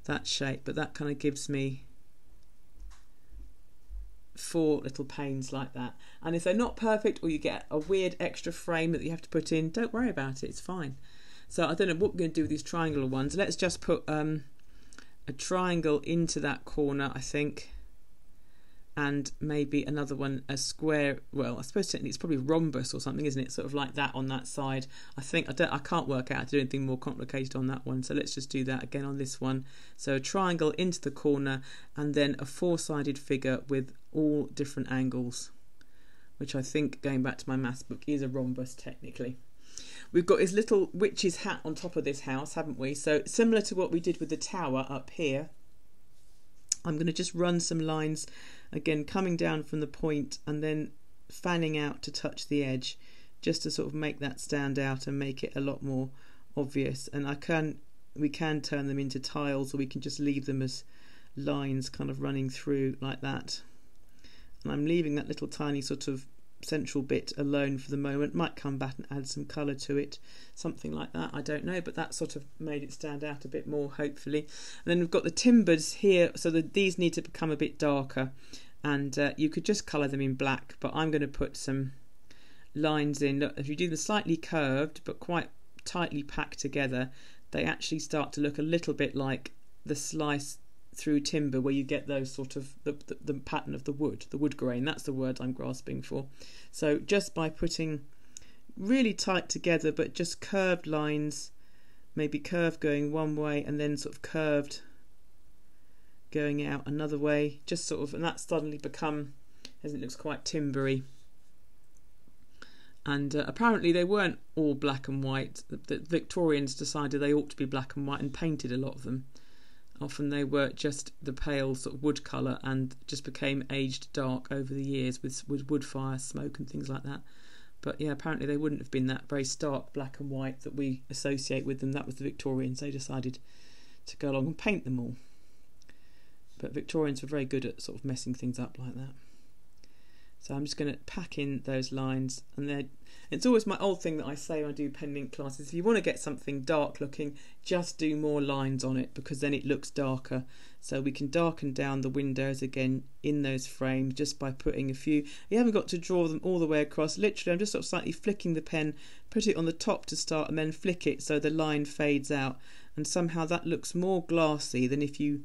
that shape, but that kind of gives me 4 little panes like that. And if they're not perfect, or you get a weird extra frame that you have to put in, don't worry about it, it's fine. So I don't know what we're going to do with these triangular ones. Let's just put a triangle into that corner, I think, and maybe another one, a square. Well, I suppose technically it's probably rhombus or something, isn't it? Sort of like that on that side. I think I can't work out how to do anything more complicated on that one, so let's just do that again on this one. So a triangle into the corner, and then a 4-sided figure with all different angles, which I think, going back to my maths book, is a rhombus technically. We've got his little witch's hat on top of this house, haven't we? So similar to what we did with the tower up here, I'm going to just run some lines, again coming down from the point and then fanning out to touch the edge, just to sort of make that stand out and make it a lot more obvious. And we can turn them into tiles, or we can just leave them as lines kind of running through like that. And I'm leaving that little tiny sort of central bit alone for the moment. Might come back and add some colour to it, something like that, I don't know, but that sort of made it stand out a bit more, hopefully. And then we've got the timbers here, so that these need to become a bit darker, and you could just colour them in black, but I'm going to put some lines in. Look, if you do them slightly curved but quite tightly packed together, they actually start to look a little bit like the slice through timber where you get those sort of the pattern of the wood grain. That's the word I'm grasping for. So just by putting really tight together but just curved lines, maybe curved going one way and then sort of curved going out another way, just sort of, and that's suddenly become, as it looks quite timbery. And apparently they weren't all black and white. The Victorians decided they ought to be black and white and painted a lot of them. Often they were just the pale sort of wood colour and just became aged dark over the years with wood fire smoke and things like that. But yeah, apparently they wouldn't have been that very stark black and white that we associate with them. That was the Victorians. They decided to go along and paint them all. But Victorians were very good at sort of messing things up like that. So I'm just going to pack in those lines, and it's always my old thing that I say when I do pen ink classes: if you want to get something dark looking, just do more lines on it, because then it looks darker. So we can darken down the windows again in those frames just by putting a few. You haven't got to draw them all the way across. Literally, I'm just sort of slightly flicking the pen, put it on the top to start, and then flick it so the line fades out, and somehow that looks more glassy than if you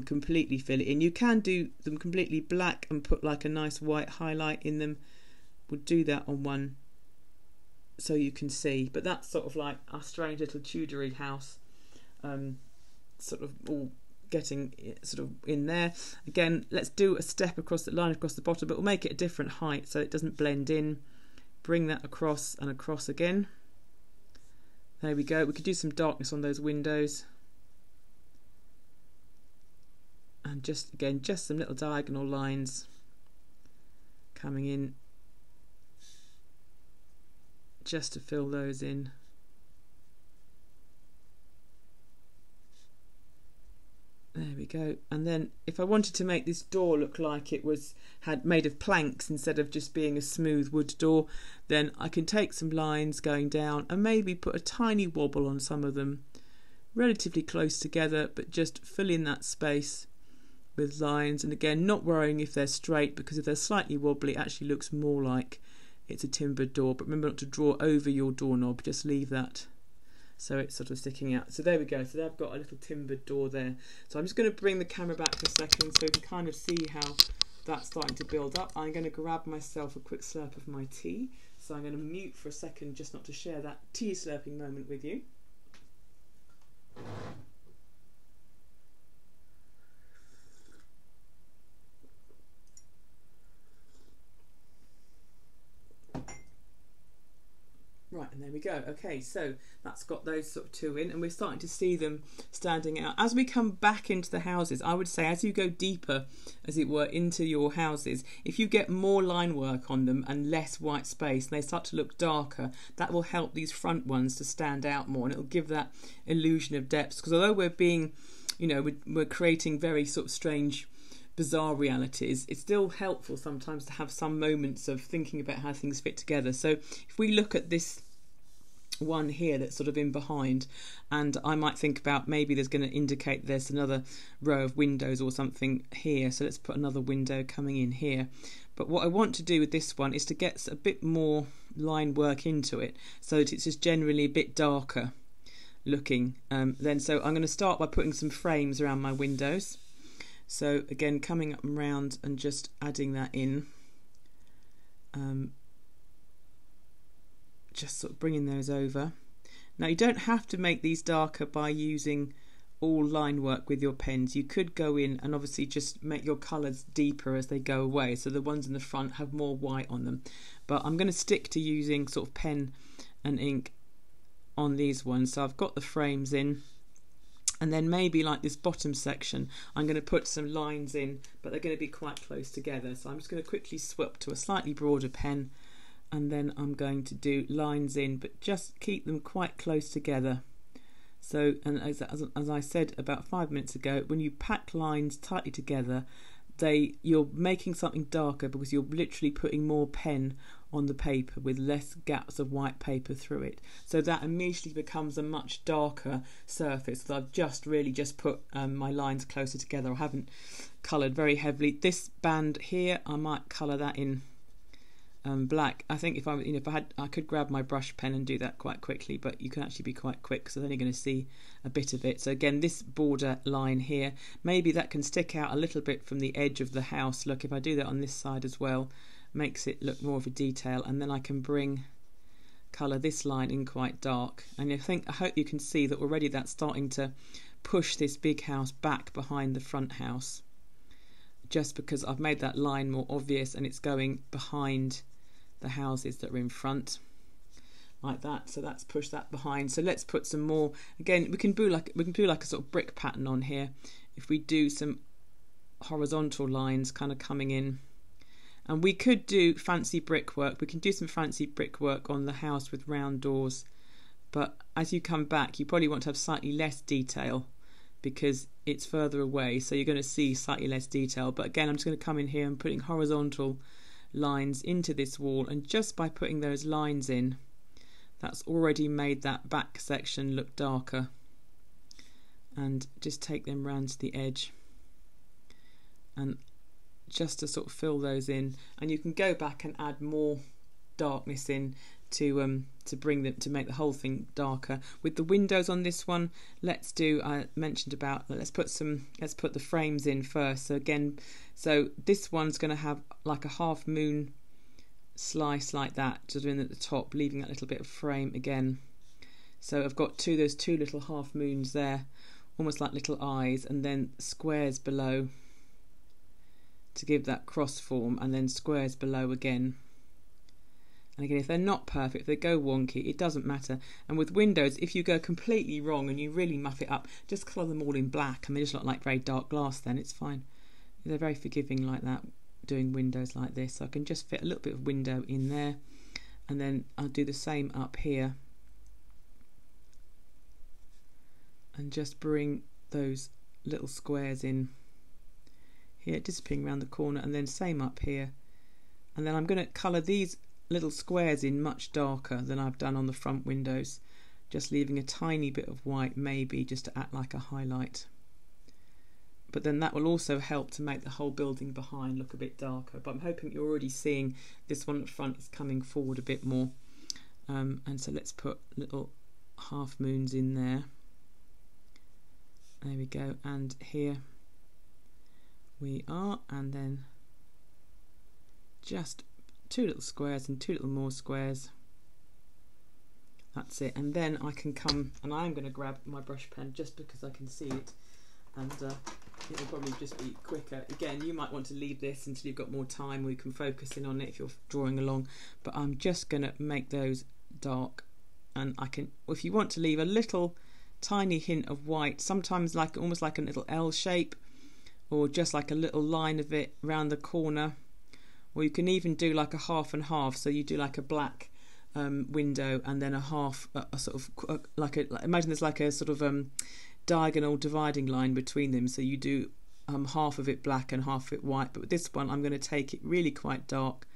completely fill it in. You can do them completely black and put like a nice white highlight in them. We'll do that on one so you can see, but that's sort of like our strange little Tudory house, sort of all getting sort of in there. Again, let's do a step across the line across the bottom, but we'll make it a different height so it doesn't blend in. Bring that across and across again. There we go. We could do some darkness on those windows. And just again, just some little diagonal lines coming in just to fill those in. There we go. And then if I wanted to make this door look like it was made of planks instead of just being a smooth wood door, then I can take some lines going down and maybe put a tiny wobble on some of them, relatively close together, but just fill in that space with lines. And again, not worrying if they're straight, because if they're slightly wobbly it actually looks more like it's a timbered door. But remember not to draw over your doorknob, just leave that so it's sort of sticking out. So there we go. So I've got a little timbered door there. So I'm just going to bring the camera back for a second so you can kind of see how that's starting to build up. I'm going to grab myself a quick slurp of my tea. So I'm going to mute for a second just not to share that tea slurping moment with you. Right, and there we go. Okay, so that's got those sort of two in, and we're starting to see them standing out. As we come back into the houses, I would say as you go deeper, as it were, into your houses, if you get more line work on them and less white space, and they start to look darker, that will help these front ones to stand out more, and it'll give that illusion of depth. Because although we're being, you know, we're creating very sort of strange, bizarre realities, it's still helpful sometimes to have some moments of thinking about how things fit together. So if we look at this one here that's sort of in behind, and I might think about maybe there's going to indicate there's another row of windows or something here, so let's put another window coming in here. But what I want to do with this one is to get a bit more line work into it so that it's just generally a bit darker looking. So I'm going to start by putting some frames around my windows. So again, coming up and round and just adding that in, just sort of bringing those over. Now you don't have to make these darker by using all line work with your pens. You could go in and obviously just make your colours deeper as they go away, so the ones in the front have more white on them. But I'm going to stick to using sort of pen and ink on these ones. So I've got the frames in, and then maybe like this bottom section I'm going to put some lines in, but they're going to be quite close together. So I'm just going to quickly swap to a slightly broader pen, and then I'm going to do lines in, but just keep them quite close together. So, and as I said about 5 minutes ago, when you pack lines tightly together, you're making something darker because you're literally putting more pen on the paper with less gaps of white paper through it. So that immediately becomes a much darker surface. So I've just put my lines closer together. I haven't coloured very heavily. This band here, I might colour that in black. I think if I, if I had, I could grab my brush pen and do that quite quickly, but you can actually be quite quick because I'm only going to see a bit of it. So again, this border line here, maybe that can stick out a little bit from the edge of the house. Look, if I do that on this side as well, makes it look more of a detail, and then I can colour this line in quite dark. And I hope you can see that already that's starting to push this big house back behind the front house, just because I've made that line more obvious and it's going behind the houses that are in front like that. So that's pushed that behind. So let's put some more. Again, we can do like a sort of brick pattern on here. If we do some horizontal lines kind of coming in, and we could do fancy brickwork. We can do some fancy brickwork on the house with round doors, but as you come back, you probably want to have slightly less detail because it's further away, so you're going to see slightly less detail. But again, I'm just going to come in here and putting horizontal lines into this wall, and just by putting those lines in, that's already made that back section look darker. And just take them round to the edge, and just to sort of fill those in, and you can go back and add more darkness in to bring them, to make the whole thing darker. With the windows on this one, let's do, I mentioned about, let's put the frames in first. So again, so this one's going to have like a half moon slice like that, just in at the top, leaving that little bit of frame again. So I've got those two little half moons there, almost like little eyes, and then squares below to give that cross form, and then squares below again. And again, if they're not perfect, if they go wonky, it doesn't matter. And with windows, if you go completely wrong and you really muff it up, just colour them all in black and they just look like very dark glass, then it's fine. They're very forgiving like that, doing windows like this. So I can just fit a little bit of window in there, and then I'll do the same up here and just bring those little squares in here, disappearing around the corner, and then same up here. And then I'm going to colour these little squares in much darker than I've done on the front windows, just leaving a tiny bit of white maybe just to act like a highlight. But then that will also help to make the whole building behind look a bit darker. But I'm hoping you're already seeing this one at the front is coming forward a bit more. And so let's put little half moons in there. There we go, and here we are, and then just two little squares and two little more squares. That's it. And then I can come, and I am going to grab my brush pen just because I can see it, and it'll probably just be quicker. Again, you might want to leave this until you've got more time, or you can focus in on it if you're drawing along, but I'm just going to make those dark. And I can, if you want to leave a little tiny hint of white, sometimes like almost like a little L shape, or just like a little line of it around the corner, or you can even do like a half and half. So you do like a black window and then a half, a sort of like imagine there's like a sort of diagonal dividing line between them. So you do half of it black and half of it white. But with this one, I'm going to take it really quite dark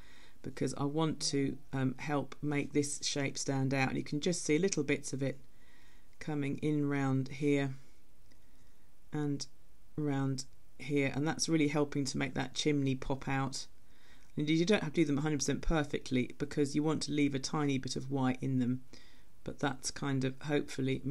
because I want to help make this shape stand out. And you can just see little bits of it coming in round here and round here, and that's really helping to make that chimney pop out. And you don't have to do them 100% perfectly because you want to leave a tiny bit of white in them, but that's kind of hopefully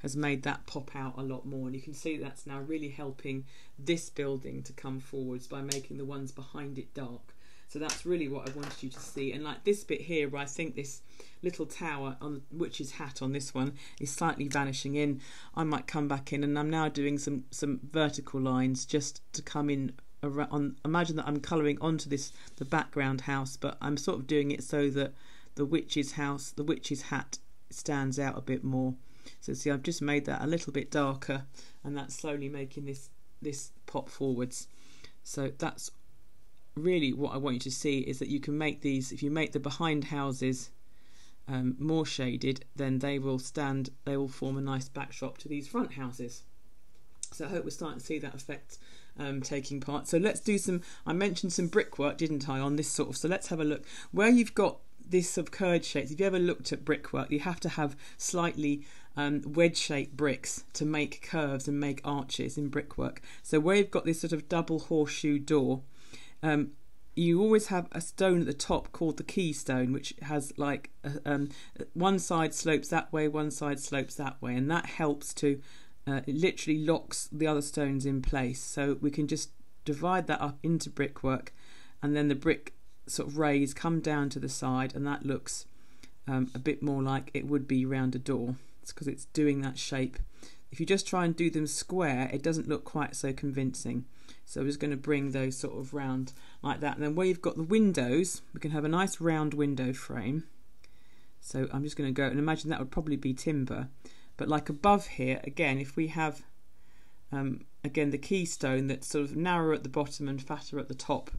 has made that pop out a lot more. And you can see that's now really helping this building to come forwards by making the ones behind it dark. So that's really what I wanted you to see. And like this bit here, where I think this little tower on Witch's Hat on this one is slightly vanishing in, I might come back in, and I'm now doing some vertical lines just to come in around. Imagine that I'm colouring onto the background house, but I'm sort of doing it so that the witch's house, the witch's hat, stands out a bit more. So see, I've just made that a little bit darker, and that's slowly making this pop forwards. So that's really what I want you to see, is that you can make these, if you make the behind houses more shaded, then they will form a nice backdrop to these front houses. So I hope we're starting to see that effect taking part. So let's do I mentioned some brickwork, didn't I, on this sort of, so let's have a look. Where you've got this sort of curved shapes, if you ever looked at brickwork, you have to have slightly wedge-shaped bricks to make curves and make arches in brickwork. So where you've got this sort of double horseshoe door, you always have a stone at the top called the keystone, which has like one side slopes that way, one side slopes that way, and that helps to it literally locks the other stones in place. So we can just divide that up into brickwork, and then the brick sort of rays come down to the side, and that looks a bit more like it would be round a door. It's because it's doing that shape. If you just try and do them square, it doesn't look quite so convincing. So we're just going to bring those sort of round like that. And then where you've got the windows, we can have a nice round window frame. So I'm just going to go and imagine that would probably be timber. But like above here, again, if we have, again, the keystone that's sort of narrower at the bottom and fatter at the top,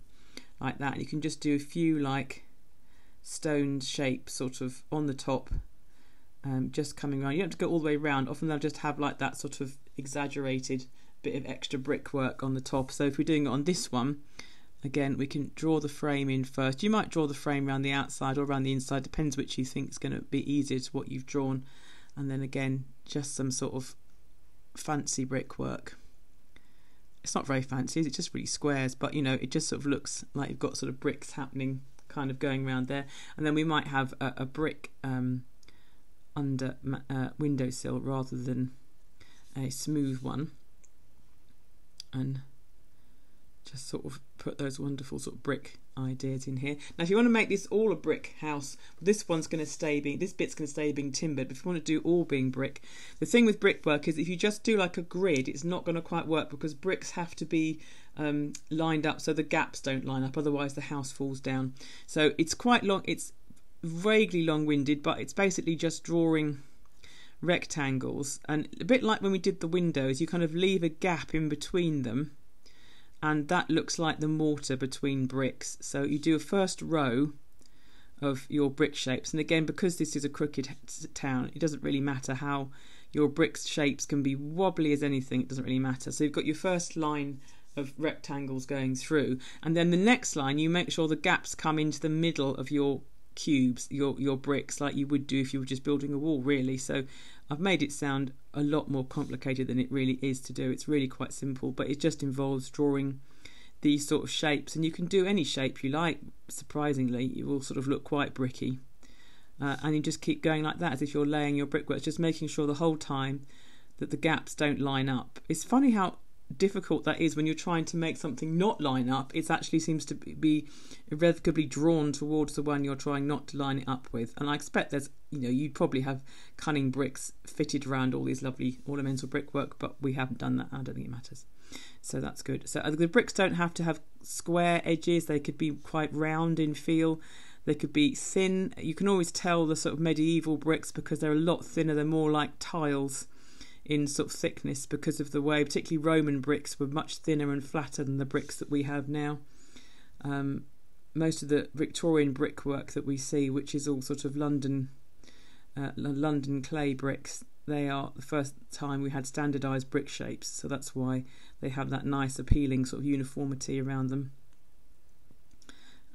like that. And you can just do a few like stone shapes sort of on the top, just coming around. You don't have to go all the way around. Often they'll just have like that sort of exaggerated bit of extra brickwork on the top. So if we're doing it on this one, again, we can draw the frame in first. You might draw the frame around the outside or around the inside, depends which you think is going to be easier to what you've drawn. And then again, just some sort of fancy brickwork. It's not very fancy, it's just really squares, but you know, it just sort of looks like you've got sort of bricks happening, kind of going around there. And then we might have a brick under windowsill rather than a smooth one, and just sort of put those wonderful sort of brick ideas in here. Now if you want to make this all a brick house, this one's going to stay being, this bit's going to stay being timbered, but if you want to do all being brick, the thing with brickwork is if you just do like a grid, it's not going to quite work, because bricks have to be lined up so the gaps don't line up, otherwise the house falls down. So it's quite long, it's vaguely long-winded, but it's basically just drawing rectangles, and a bit like when we did the windows, you kind of leave a gap in between them, and that looks like the mortar between bricks. So you do a first row of your brick shapes, and again, because this is a crooked town, it doesn't really matter how your brick shapes can be wobbly as anything, it doesn't really matter. So you've got your first line of rectangles going through, and then the next line you make sure the gaps come into the middle of your cubes, your bricks, like you would do if you were just building a wall, really. So I've made it sound a lot more complicated than it really is to do. It's really quite simple, but it just involves drawing these sort of shapes, and you can do any shape you like. Surprisingly, it will sort of look quite bricky, and you just keep going like that as if you're laying your brickwork, just making sure the whole time that the gaps don't line up. It's funny how difficult that is when you're trying to make something not line up. It actually seems to be irrevocably drawn towards the one you're trying not to line it up with. And I expect there's, you know, you'd probably have cunning bricks fitted around all these lovely ornamental brickwork, but we haven't done that. I don't think it matters. So that's good. So the bricks don't have to have square edges. They could be quite round in feel. They could be thin. You can always tell the sort of medieval bricks because they're a lot thinner. They're more like tiles in sort of thickness, because of the way particularly Roman bricks were much thinner and flatter than the bricks that we have now. Most of the Victorian brickwork that we see, which is all sort of London clay bricks, they are the first time we had standardised brick shapes, so that's why they have that nice appealing sort of uniformity around them.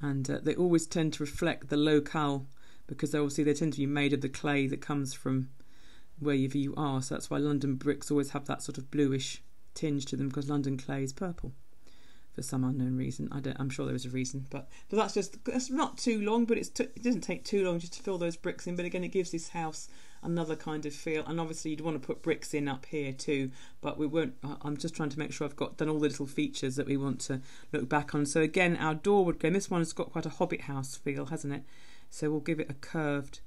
And they always tend to reflect the locale, because obviously they tend to be made of the clay that comes from where you are, so that's why London bricks always have that sort of bluish tinge to them, because London clay is purple for some unknown reason. I'm sure there is a reason, but that's not too long, but it doesn't take too long just to fill those bricks in. But again, it gives this house another kind of feel, and obviously you'd want to put bricks in up here too, but we won't. I'm just trying to make sure I've done all the little features that we want to look back on. So again, our door would go, and this one's got quite a Hobbit house feel, hasn't it? So we'll give it a curved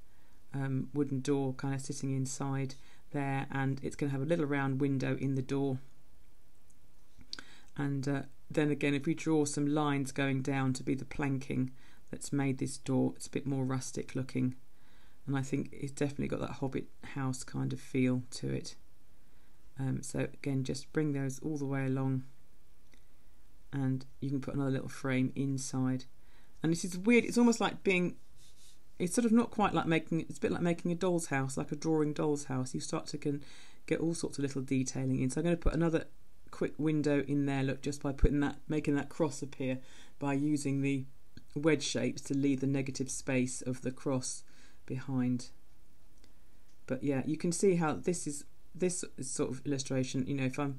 wooden door kind of sitting inside there, and it's going to have a little round window in the door. And then again, if we draw some lines going down to be the planking that's made this door, it's a bit more rustic looking, and I think it's definitely got that Hobbit house kind of feel to it. So again, just bring those all the way along, and you can put another little frame inside. And this is weird, it's almost like it's sort of not quite like it's a bit like making a doll's house, like a drawing doll's house. You start to get all sorts of little detailing in. So I'm going to put another quick window in there, look, just by making that cross appear by using the wedge shapes to leave the negative space of the cross behind. But yeah, you can see how this sort of illustration, you know, if I'm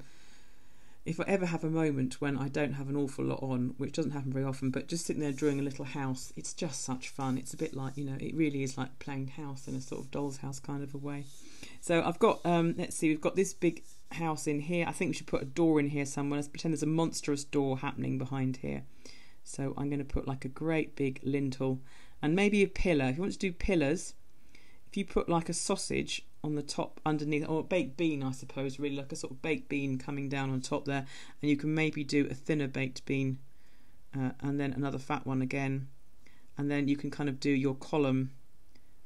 if I ever have a moment when I don't have an awful lot on, which doesn't happen very often, but just sitting there drawing a little house, it's just such fun. It's a bit like, you know, it really is like playing house in a sort of doll's house kind of a way. So I've got, let's see, we've got this big house in here. I think we should put a door in here somewhere. Let's pretend there's a monstrous door happening behind here. So I'm going to put like a great big lintel and maybe a pillar. If you want to do pillars, if you put like a sausage on the top underneath, or a baked bean, I suppose, really like a sort of baked bean coming down on top there, and you can maybe do a thinner baked bean and then another fat one again, and then you can kind of do your column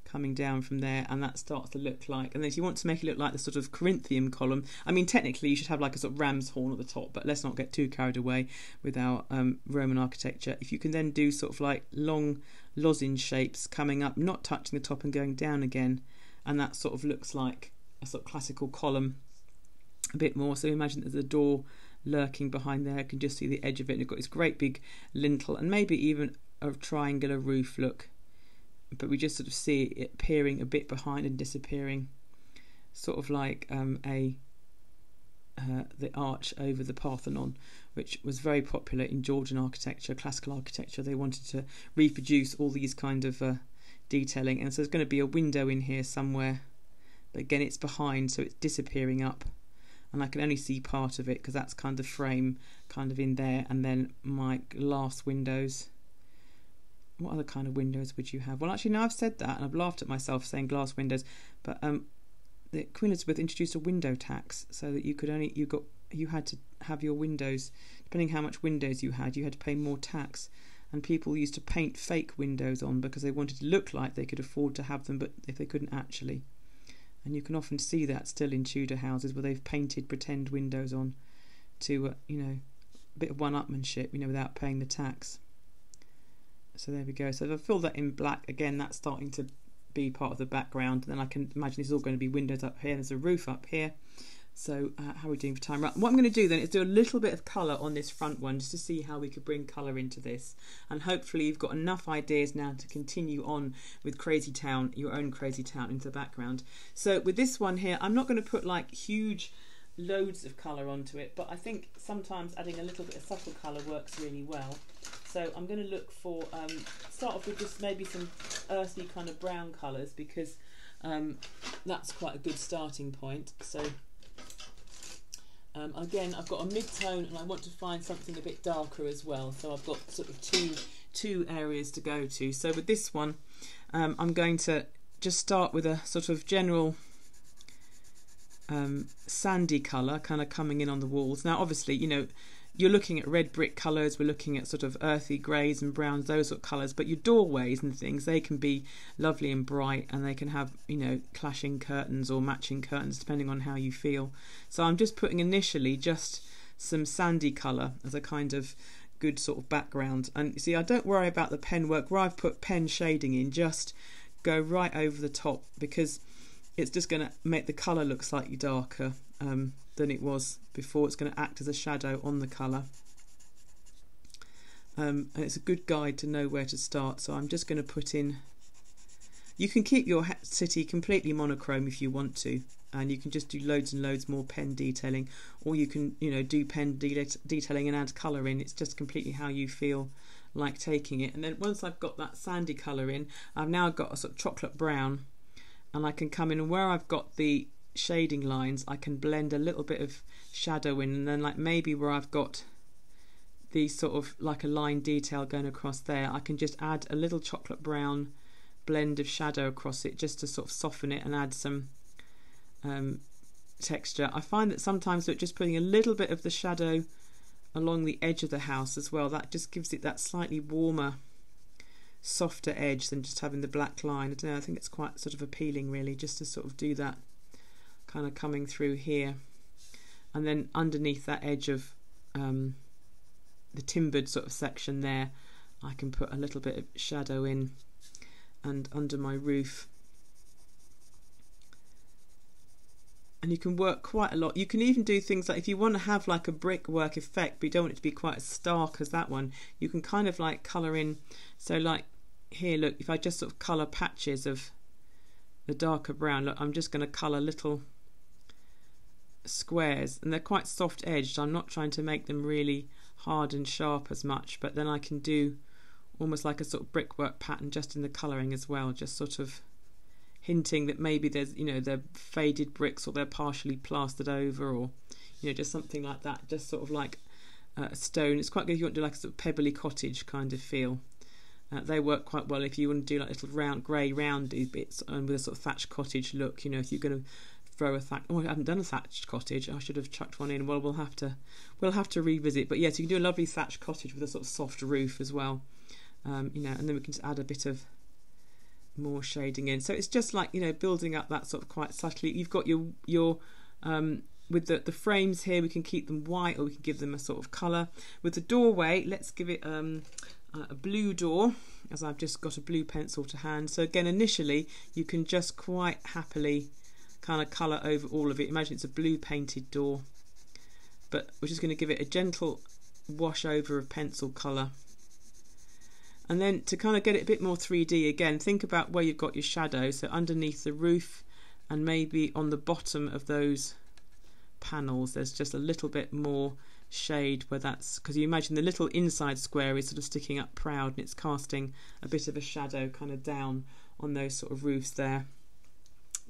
coming down from there, and that starts to look like, and then if you want to make it look like the sort of Corinthian column, I mean technically you should have like a sort of ram's horn at the top, but let's not get too carried away with our Roman architecture. If you can then do sort of like long lozenge shapes coming up, not touching the top and going down again, and that sort of looks like a sort of classical column a bit more. So imagine there's a door lurking behind there, you can just see the edge of it, and you've got this great big lintel and maybe even a triangular roof look, but we just sort of see it peering a bit behind and disappearing, sort of like the arch over the Parthenon, which was very popular in Georgian architecture, classical architecture. They wanted to reproduce all these kind of detailing, and so there's going to be a window in here somewhere, but again it's behind, so it's disappearing up, and I can only see part of it because that's kind of frame kind of in there. And then my glass windows. What other kind of windows would you have? Well, actually, now I've said that, and I've laughed at myself saying glass windows, but the Queen Elizabeth introduced a window tax, so that you had to have your windows, depending how much windows you had to pay more tax, and people used to paint fake windows on because they wanted to look like they could afford to have them, but if they couldn't actually. And you can often see that still in Tudor houses where they've painted pretend windows on to, you know, a bit of one-upmanship, you know, without paying the tax. So there we go. So if I fill that in black, again, that's starting to be part of the background. Then I can imagine there's all going to be windows up here, and there's a roof up here. So how are we doing for time? Right, what I'm going to do then is do a little bit of colour on this front one, just to see how we could bring colour into this. And hopefully you've got enough ideas now to continue on with Crazy Town, your own Crazy Town, into the background. So with this one here, I'm not going to put like huge loads of colour onto it, but I think sometimes adding a little bit of subtle colour works really well. So I'm going to look for, start off with just maybe some earthy kind of brown colours, because that's quite a good starting point. So again, I've got a mid-tone and I want to find something a bit darker as well. So I've got sort of two areas to go to. So with this one, I'm going to just start with a sort of general sandy colour kind of coming in on the walls. Now obviously, you know, you're looking at red brick colours, we're looking at sort of earthy greys and browns, those sort of colours, but your doorways and things, they can be lovely and bright, and they can have, you know, clashing curtains or matching curtains depending on how you feel. So I'm just putting initially just some sandy colour as a kind of good sort of background. And you see, I don't worry about the pen work. Where I've put pen shading in, just go right over the top, because it's just going to make the colour look slightly darker than it was before. It's going to act as a shadow on the colour, and it's a good guide to know where to start. So I'm just going to put in, you can keep your city completely monochrome if you want to, and you can just do loads and loads more pen detailing, or you can, you know, do pen detailing and add colour in. It's just completely how you feel like taking it. And then once I've got that sandy colour in, I've now got a sort of chocolate brown, and I can come in, and where I've got the shading lines, I can blend a little bit of shadow in, and then like maybe where I've got the sort of like a line detail going across there, I can just add a little chocolate brown blend of shadow across it, just to sort of soften it and add some texture. I find that sometimes just putting a little bit of the shadow along the edge of the house as well, that just gives it that slightly warmer, softer edge than just having the black line. I don't know, I think it's quite sort of appealing really, just to sort of do that kind of coming through here, and then underneath that edge of the timbered sort of section there, I can put a little bit of shadow in, and under my roof. And you can work quite a lot. You can even do things like, if you want to have like a brickwork effect but you don't want it to be quite as stark as that one, you can kind of like colour in. So like here, look, if I just sort of colour patches of the darker brown, look, I'm just going to colour little squares, and they're quite soft edged. I'm not trying to make them really hard and sharp as much, but then I can do almost like a sort of brickwork pattern just in the colouring as well, just sort of hinting that maybe there's, you know, they're faded bricks or they're partially plastered over, or, you know, just something like that, just sort of like a stone. It's quite good if you want to do like a sort of pebbly cottage kind of feel. They work quite well if you want to do like little round grey roundy bits with a sort of thatched cottage look. You know, if you're going to throw a thatch, oh, I haven't done a thatched cottage. I should have chucked one in. Well, we'll have to revisit. But yes, you can do a lovely thatched cottage with a sort of soft roof as well. You know, and then we can just add a bit of more shading in. So it's just like, you know, building up that sort of quite subtly. You've got your with the frames here, we can keep them white or we can give them a sort of colour. With the doorway, let's give it a blue door, as I've just got a blue pencil to hand. So again, initially you can just quite happily kind of colour over all of it. Imagine it's a blue painted door, but we're just going to give it a gentle wash over of pencil colour. And then to kind of get it a bit more 3D, again, think about where you've got your shadow. So underneath the roof and maybe on the bottom of those panels, there's just a little bit more shade where that's, because you imagine the little inside square is sort of sticking up proud and it's casting a bit of a shadow kind of down on those sort of roofs there.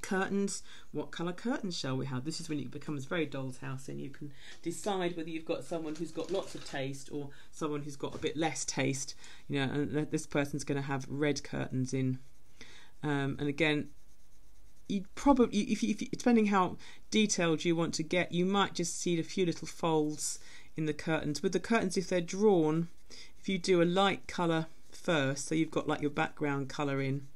Curtains, what colour curtains shall we have? This is when it becomes very doll's house, and you can decide whether you've got someone who's got lots of taste or someone who's got a bit less taste, you know, and this person's going to have red curtains in. And again, you probably, if depending how detailed you want to get, you might just see a few little folds in the curtains. With the curtains, if they're drawn, if you do a light colour first, so you've got like your background colour in,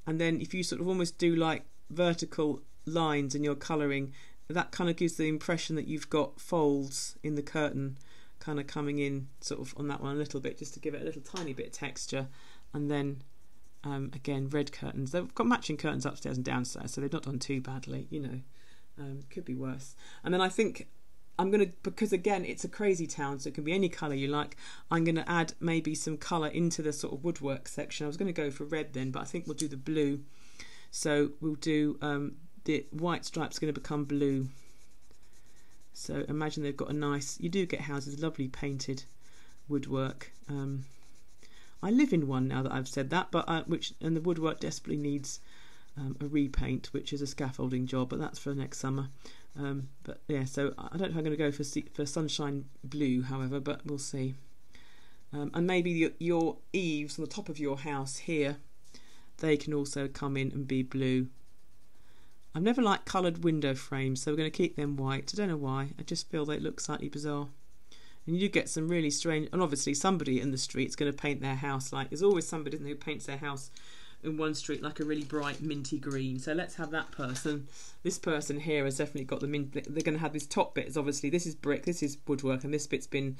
and then if you sort of almost do like vertical lines in your colouring, that kind of gives the impression that you've got folds in the curtain kind of coming in sort of on that one a little bit, just to give it a little tiny bit of texture. And then again, red curtains. They've got matching curtains upstairs and downstairs, so they've not done too badly, you know. Could be worse. And then I think I'm going to, because again it's a crazy town, so it can be any colour you like, I'm going to add maybe some colour into the sort of woodwork section. I was going to go for red then, but I think we'll do the blue. So we'll do the white stripe's going to become blue. So imagine they've got a nice, you do get houses, lovely painted woodwork. I live in one now that I've said that, but and the woodwork desperately needs a repaint, which is a scaffolding job, but that's for next summer. But yeah, so I don't know if I'm going to go for sunshine blue, however, but we'll see. And maybe your eaves on the top of your house here, they can also come in and be blue. I've never liked coloured window frames, so we're going to keep them white. I don't know why, I just feel they look slightly bizarre. And you get some really strange, and obviously somebody in the street's going to paint their house like, there's always somebody who paints their house in one street like a really bright minty green. So let's have that person. This person here has definitely got the mint. They're going to have this top bit is obviously, this is brick, this is woodwork, and this bit's been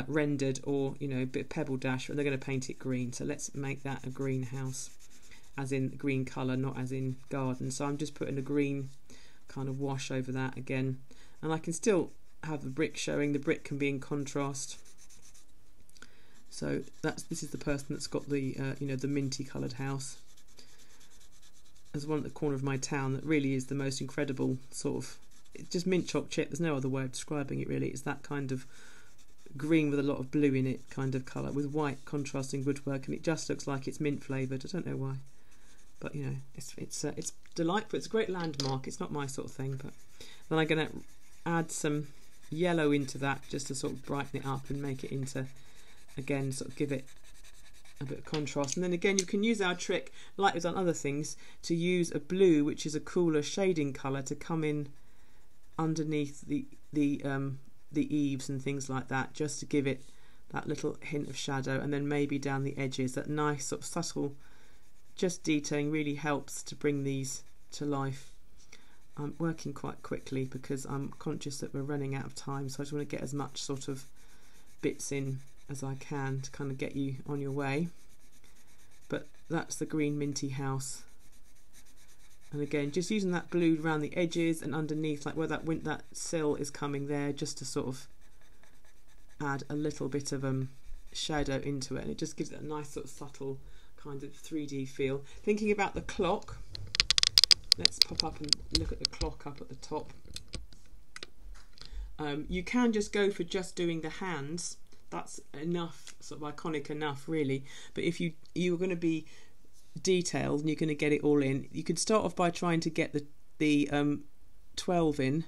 rendered, or, you know, a bit of pebble dash, and they're going to paint it green. So let's make that a greenhouse, as in green colour, not as in garden. So I'm just putting a green kind of wash over that again, and I can still have the brick showing. The brick can be in contrast. So this is the person that's got the you know, the minty coloured house. There's one at the corner of my town that really is the most incredible sort of, it's just mint choc chip, there's no other way of describing it really. It's that kind of green with a lot of blue in it kind of colour, with white contrasting woodwork, and it just looks like it's mint flavoured. I don't know why, but you know, it's delightful. It's a great landmark. It's not my sort of thing, but then I'm going to add some yellow into that just to sort of brighten it up and make it into, again, sort of give it a bit of contrast. And then again, you can use our trick, like we've done other things, to use a blue, which is a cooler shading colour, to come in underneath the eaves and things like that, just to give it that little hint of shadow. And then maybe down the edges, that nice sort of subtle just detailing really helps to bring these to life. I'm working quite quickly because I'm conscious that we're running out of time, so I just want to get as much sort of bits in as I can to kind of get you on your way. But that's the green minty house, and again just using that blue around the edges and underneath, like where that sill is coming there, just to sort of add a little bit of shadow into it, and it just gives it a nice sort of subtle kind of 3D feel. Thinking about the clock, let's pop up and look at the clock up at the top. You can just go for just doing the hands. That's enough, sort of iconic enough really. But if you're going to be detailed and you're going to get it all in, you could start off by trying to get the 12 in,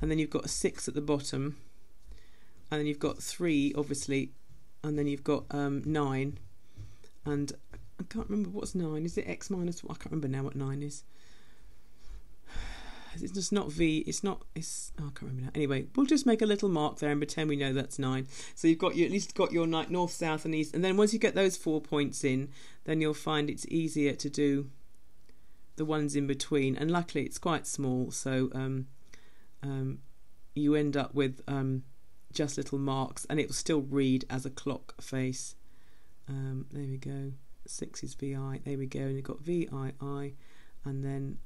and then you've got a 6 at the bottom, and then you've got 3 obviously, and then you've got 9, and I can't remember what's 9. Is it x minus 1? I can't remember now what 9 is. It's just not V, it's oh, I can't remember now. Anyway, we'll just make a little mark there and pretend we know that's 9. So you've at least got your north, south and east, and then once you get those 4 points in, then you'll find it's easier to do the ones in between, and luckily it's quite small, so you end up with just little marks, and it will still read as a clock face. There we go, 6 is VI, there we go, and you've got VII, and then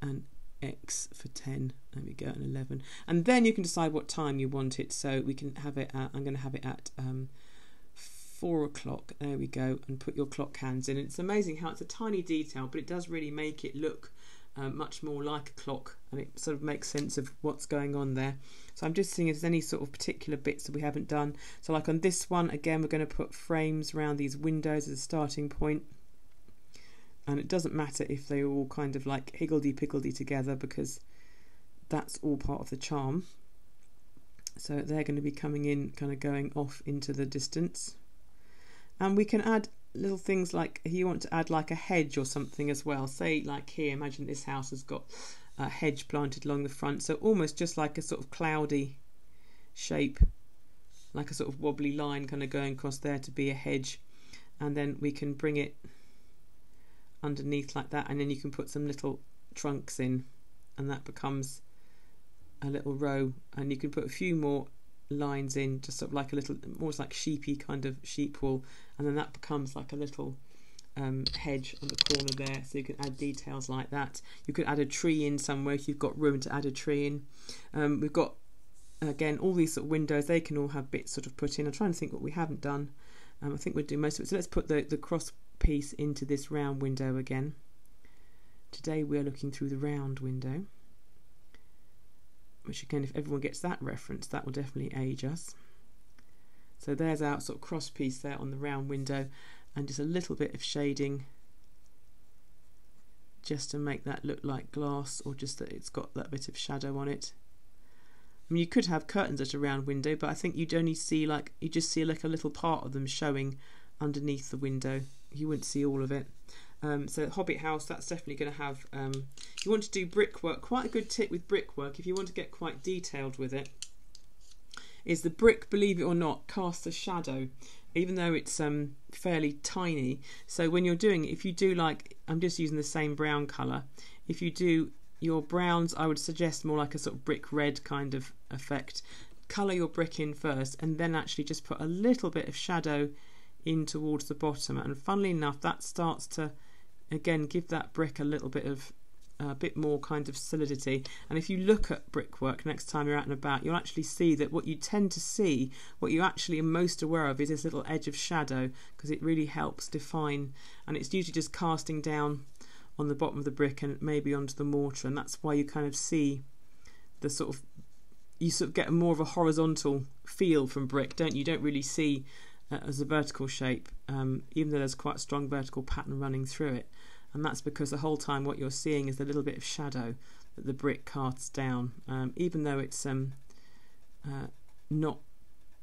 and X for 10, there we go, and 11, and then you can decide what time you want it. So we can have it at, I'm going to have it at 4 o'clock, there we go, and put your clock hands in. And it's amazing how it's a tiny detail, but it does really make it look much more like a clock, and it sort of makes sense of what's going on there. So I'm just seeing if there's any sort of particular bits that we haven't done. So like on this one, again, we're going to put frames around these windows as a starting point. And it doesn't matter if they're all kind of like higgledy-piggledy together, because that's all part of the charm. So they're going to be coming in, kind of going off into the distance. And we can add little things like, if you want to add like a hedge or something as well. Say like here, imagine this house has got a hedge planted along the front. So almost just like a sort of cloudy shape, like a sort of wobbly line kind of going across there to be a hedge. And then we can bring it underneath like that, and then you can put some little trunks in, and that becomes a little row, and you can put a few more lines in, just sort of like a little, more like sheepy kind of sheep wool, and then that becomes like a little hedge on the corner there. So you can add details like that. You could add a tree in somewhere if you've got room to add a tree in. We've got, again, all these sort of windows, they can all have bits sort of put in. I'm trying to think what we haven't done. I think we'll do most of it. So let's put the cross piece into this round window again. Today we're looking through the round window, which again, if everyone gets that reference, that will definitely age us. So there's our sort of cross piece there on the round window, and just a little bit of shading just to make that look like glass, or just that it's got that bit of shadow on it. I mean, you could have curtains at a round window, but I think you'd only see like, you just see like a little part of them showing underneath the window. You wouldn't see all of it. So Hobbit house, that's definitely going to have, you want to do brickwork. Quite a good tip with brickwork, if you want to get quite detailed with it, is the brick, believe it or not, casts a shadow, even though it's fairly tiny. So when you're doing it, if you do like, I'm just using the same brown colour, if you do your browns, I would suggest more like a sort of brick red kind of effect. Colour your brick in first, and then actually just put a little bit of shadow in towards the bottom, and funnily enough, that starts to again give that brick a little bit of a bit more kind of solidity. And if you look at brickwork next time you're out and about, you'll actually see that what you tend to see, what you actually are most aware of, is this little edge of shadow, because it really helps define, and it's usually just casting down on the bottom of the brick and maybe onto the mortar, and that's why you kind of see the sort of, you sort of get a more of a horizontal feel from brick, don't you? You don't really see as a vertical shape, even though there's quite a strong vertical pattern running through it, and that's because the whole time what you're seeing is a little bit of shadow that the brick casts down, even though it's not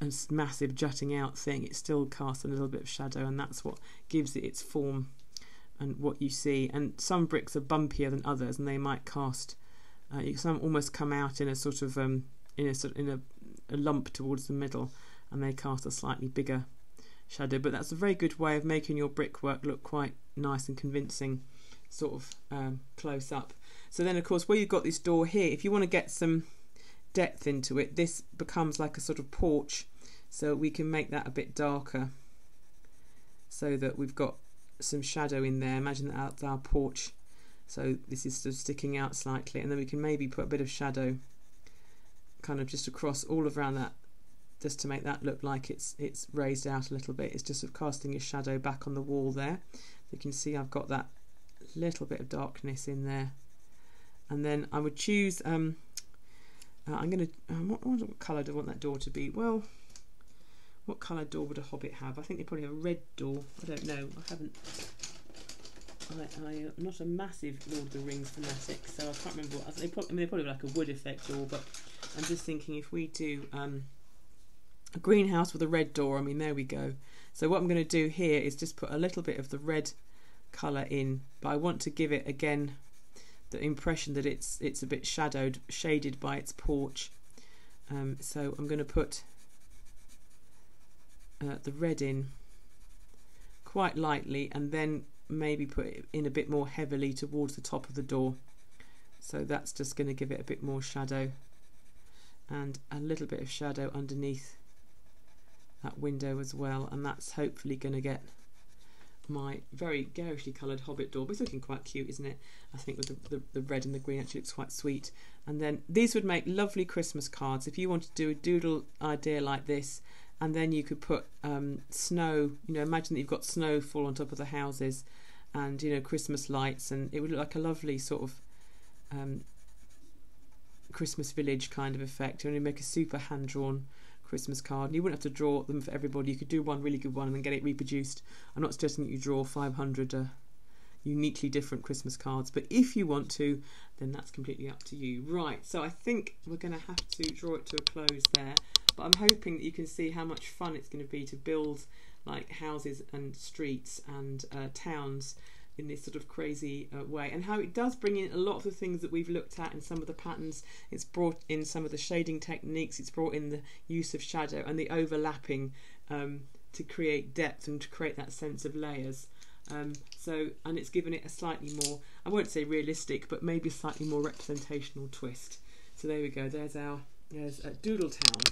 a massive jutting out thing, it still casts a little bit of shadow, and that's what gives it its form and what you see. And some bricks are bumpier than others, and they might cast, some almost come out in a sort of in a lump towards the middle, and they cast a slightly bigger shadow. But that's a very good way of making your brickwork look quite nice and convincing, sort of close up. So then, of course, where you've got this door here, if you want to get some depth into it, this becomes like a sort of porch, so we can make that a bit darker so that we've got some shadow in there. Imagine that's our porch, so this is sort of sticking out slightly, and then we can maybe put a bit of shadow kind of just across all around that, just to make that look like it's raised out a little bit. It's just sort of casting a shadow back on the wall there. You can see I've got that little bit of darkness in there. And then I would choose I'm going to, what colour do I want that door to be? Well, what colour door would a hobbit have? I think they probably have a red door. I don't know. I'm not a massive Lord of the Rings fanatic, so I can't remember what. They probably like a wood effect door, but I'm just thinking if we do a greenhouse with a red door, I mean, there we go. So what I'm going to do here is just put a little bit of the red colour in, but I want to give it again the impression that it's a bit shaded by its porch. So I'm going to put the red in quite lightly, and then maybe put it in a bit more heavily towards the top of the door. So that's just going to give it a bit more shadow, and a little bit of shadow underneath that window as well, and that's hopefully going to get my very garishly coloured hobbit door. But it's looking quite cute, isn't it? I think with the red and the green actually looks quite sweet. And then these would make lovely Christmas cards if you want to do a doodle idea like this. And then you could put snow, you know, imagine that you've got snow fall on top of the houses, and, you know, Christmas lights, and it would look like a lovely sort of Christmas village kind of effect. You only make a super hand-drawn Christmas card, and you wouldn't have to draw them for everybody. You could do one really good one and then get it reproduced. I'm not suggesting that you draw 500 uniquely different Christmas cards, but if you want to, then that's completely up to you. Right, so I think we're going to have to draw it to a close there, but I'm hoping that you can see how much fun it's going to be to build like houses and streets and towns in this sort of crazy way, and how it does bring in a lot of the things that we've looked at in some of the patterns. It's brought in some of the shading techniques, it's brought in the use of shadow and the overlapping to create depth and to create that sense of layers. And it's given it a slightly more, I won't say realistic, but maybe a slightly more representational twist. So there we go, there's Doodle Town.